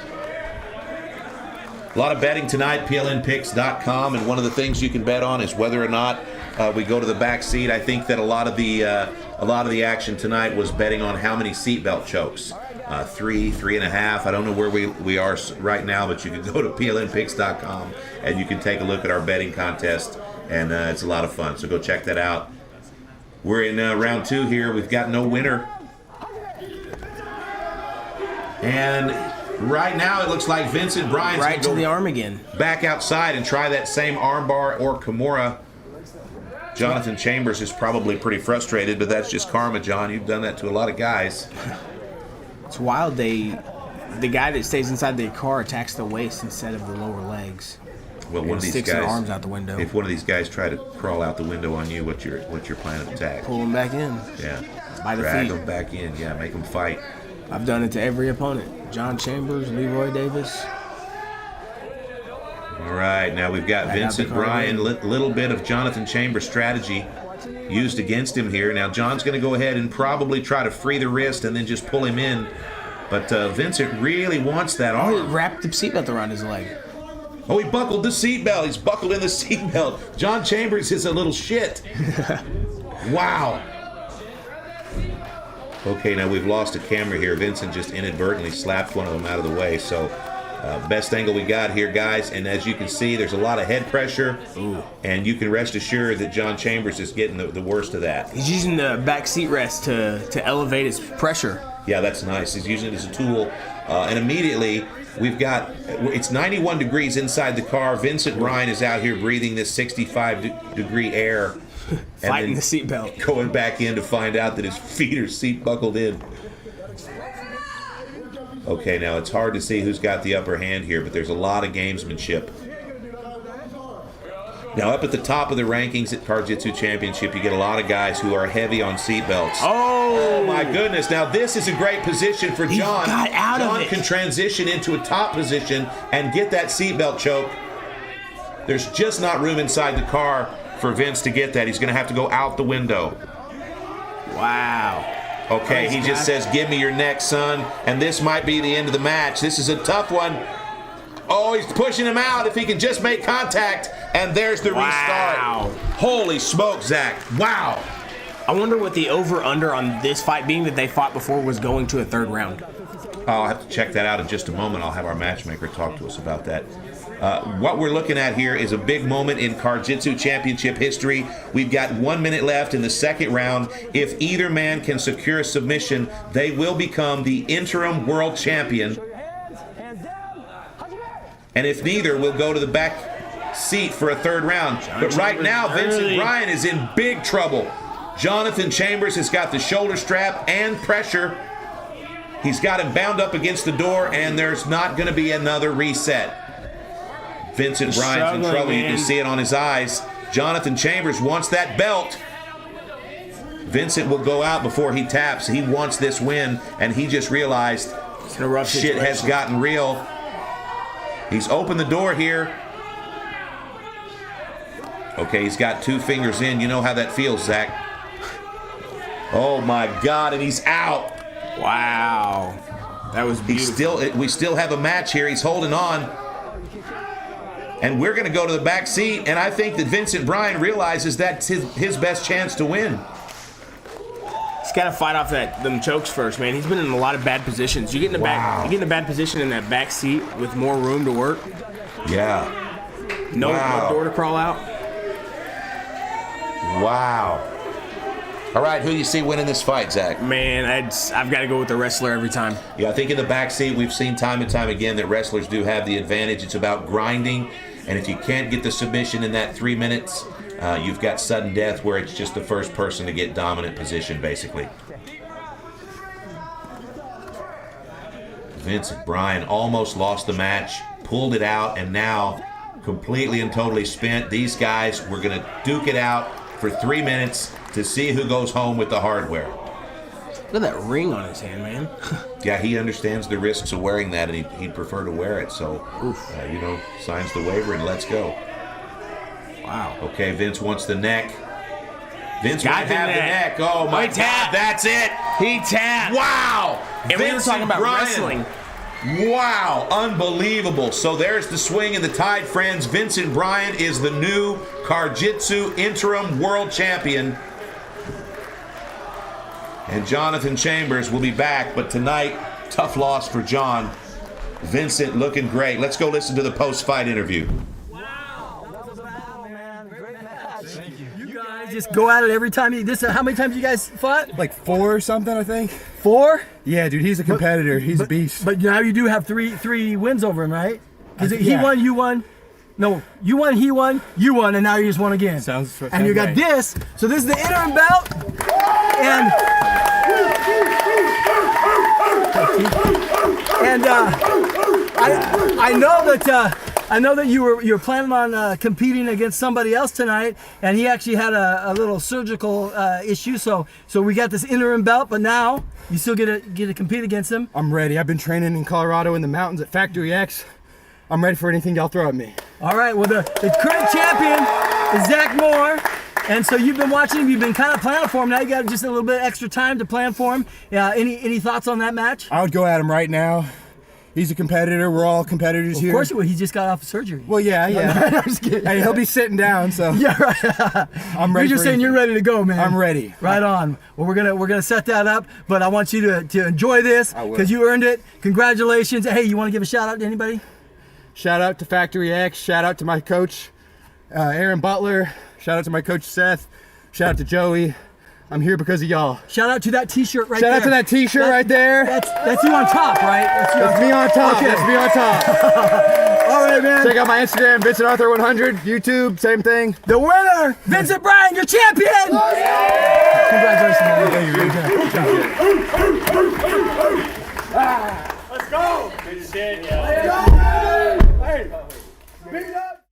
A lot of betting tonight, PLNpicks.com, and one of the things you can bet on is whether or not we go to the back seat. I think that a lot of the action tonight was betting on how many seatbelt chokes. 3, 3.5. I don't know where we are right now, but you can go to PLNpicks.com and you can take a look at our betting contest, and it's a lot of fun. So go check that out. We're in round two here. We've got no winner. And right now it looks like Vincent Bryan's right to the arm again. Back outside and try that same armbar or Kimura. Jonathan Chambers is probably pretty frustrated, but that's just karma, John. You've done that to a lot of guys. It's wild. The guy that stays inside the car attacks the waist instead of the lower legs. Well, one of these sticks guys, their arms out the window. If one of these guys try to crawl out the window on you, what's your plan of attack? Pull them back in. Yeah. By the Drag feet. them back in. Yeah, make them fight. I've done it to every opponent. John Chambers, Leroy Davis. All right, now we've got Vincent Bryan. Little bit of Jonathan Chambers strategy used against him here. Now John's going to go ahead and probably try to free the wrist and then just pull him in. But Vincent really wants that arm. Oh, he wrapped the seatbelt around his leg. Oh, he buckled the seatbelt. He's buckled in the seatbelt. John Chambers is a little shit. Wow. Okay, now we've lost a camera here. Vincent just inadvertently slapped one of them out of the way. So best angle we got here, guys. And as you can see, there's a lot of head pressure. Ooh. And you can rest assured that John Chambers is getting the worst of that. He's using the back seat rest to elevate his pressure. Yeah, that's nice. He's using it as a tool. And immediately, we've got, it's 91 degrees inside the car. Vincent Bryan is out here breathing this 65-degree air. Fighting the seatbelt. Going back in to find out that his feet are seat buckled in. Okay, now it's hard to see who's got the upper hand here, but there's a lot of gamesmanship. Now, up at the top of the rankings at CarJitsu Championship, you get a lot of guys who are heavy on seatbelts. Oh my goodness. Now, this is a great position for John. He got out of it. John can transition into a top position and get that seatbelt choke. There's just not room inside the car for Vince to get that. He's going to have to go out the window. Wow. Okay, he just says, give me your neck, son. And this might be the end of the match. This is a tough one. Oh, he's pushing him out. If he can just make contact. And there's the restart. Holy smoke, Zach. Wow. I wonder what the over-under on this fight being that they fought before was going to a third round. I'll have to check that out in just a moment. I'll have our matchmaker talk to us about that. What we're looking at here is a big moment in CarJitsu Championship history. We've got 1 minute left in the second round. If either man can secure a submission, they will become the interim world champion. And if neither, we'll go to the back seat for a third round. But right now, Vincent Bryan is in big trouble. Jonathan Chambers has got the shoulder strap and pressure. He's got him bound up against the door, and there's not going to be another reset. Vincent Bryan's in trouble. You can see it on his eyes. Jonathan Chambers wants that belt. Vincent will go out before he taps. He wants this win, and he just realized shit has gotten real. He's opened the door here. Okay, he's got 2 fingers in. You know how that feels, Zach. Oh, my God, and he's out. Wow. That was beautiful. We still have a match here. He's holding on. And we're going to go to the back seat, and I think that Vincent Bryan realizes that's his best chance to win. He's got to fight off them chokes first, man. He's been in a lot of bad positions. You get in a bad position in that back seat with more room to work. Yeah. No door to crawl out. Wow. All right, who do you see winning this fight, Zach? Man, I've got to go with the wrestler every time. Yeah, I think in the backseat we've seen time and time again that wrestlers do have the advantage. It's about grinding, and if you can't get the submission in that 3 minutes, you've got sudden death where it's just the first person to get dominant position, basically. Vincent Bryan almost lost the match, pulled it out, and now completely and totally spent. These guys were going to duke it out for 3 minutes to see who goes home with the hardware. Look at that ring on his hand, man. Yeah, he understands the risks of wearing that, and he'd prefer to wear it. So, signs the waiver and let's go. Wow. Okay, Vince wants the neck. Vince might have the neck. Oh, my God, that's it. He tapped. Wow. And we were talking about wrestling. Wow, unbelievable. So there's the swing and the tide, friends. Vincent Bryan is the new CarJitsu interim world champion. And Jonathan Chambers will be back, but tonight, tough loss for John. Vincent looking great. Let's go listen to the post-fight interview. Just go at it every time. How many times you guys fought? Like 4 or something, I think. 4? Yeah, dude, he's a competitor. He's a beast. But now you do have three wins over him, right? Because he won, you won. No, you won, he won, you won, and now you just won again. Sounds and you got this. So this is the interim belt. And I know that you were planning on competing against somebody else tonight, and he actually had a little surgical issue. So we got this interim belt, but now you still get to compete against him. I'm ready. I've been training in Colorado in the mountains at Factory X. I'm ready for anything y'all throw at me. All right. Well, the current champion is Zach Moore. And so you've been watching him, you've been kind of planning for him. Now you got just a little bit extra time to plan for him. Any thoughts on that match? I would go at him right now. He's a competitor. We're all competitors here. Of course he would. He just got off of surgery. Well, yeah. I'm just kidding. Hey, he'll be sitting down, so. Yeah, right. I'm ready. You're just saying you're ready to go, man. I'm ready. Right on. Well, we're gonna set that up, but I want you to enjoy this because you earned it. Congratulations. Hey, you want to give a shout out to anybody? Shout out to Factory X. Shout out to my coach, Aaron Butler. Shout out to my coach, Seth. Shout out to Joey. I'm here because of y'all. Shout out to that T-shirt right there. Shout out to that T-shirt right there. That's you on top, right? That's me on top. Okay. That's me on top. All right, man. Check out my Instagram, Vincent Arthur 100, YouTube, same thing. The winner, Vincent Bryan, your champion. Congratulations, man. Let's go. Good shit, yo. Hey, beat it up.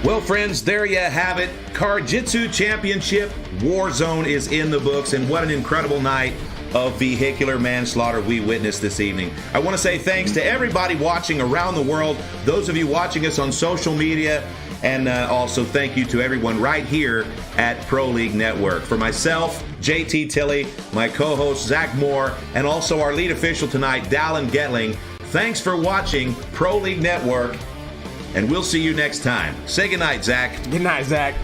Well, friends, there you have it. CarJitsu Championship Warzone is in the books, and what an incredible night of vehicular manslaughter we witnessed this evening. I want to say thanks to everybody watching around the world, those of you watching us on social media, and also thank you to everyone right here at Pro League Network. For myself, JT Tilley, my co-host Zach Moore, and also our lead official tonight, Dallin Getling, thanks for watching Pro League Network, and we'll see you next time. Say goodnight, Zach. Good night, Zach.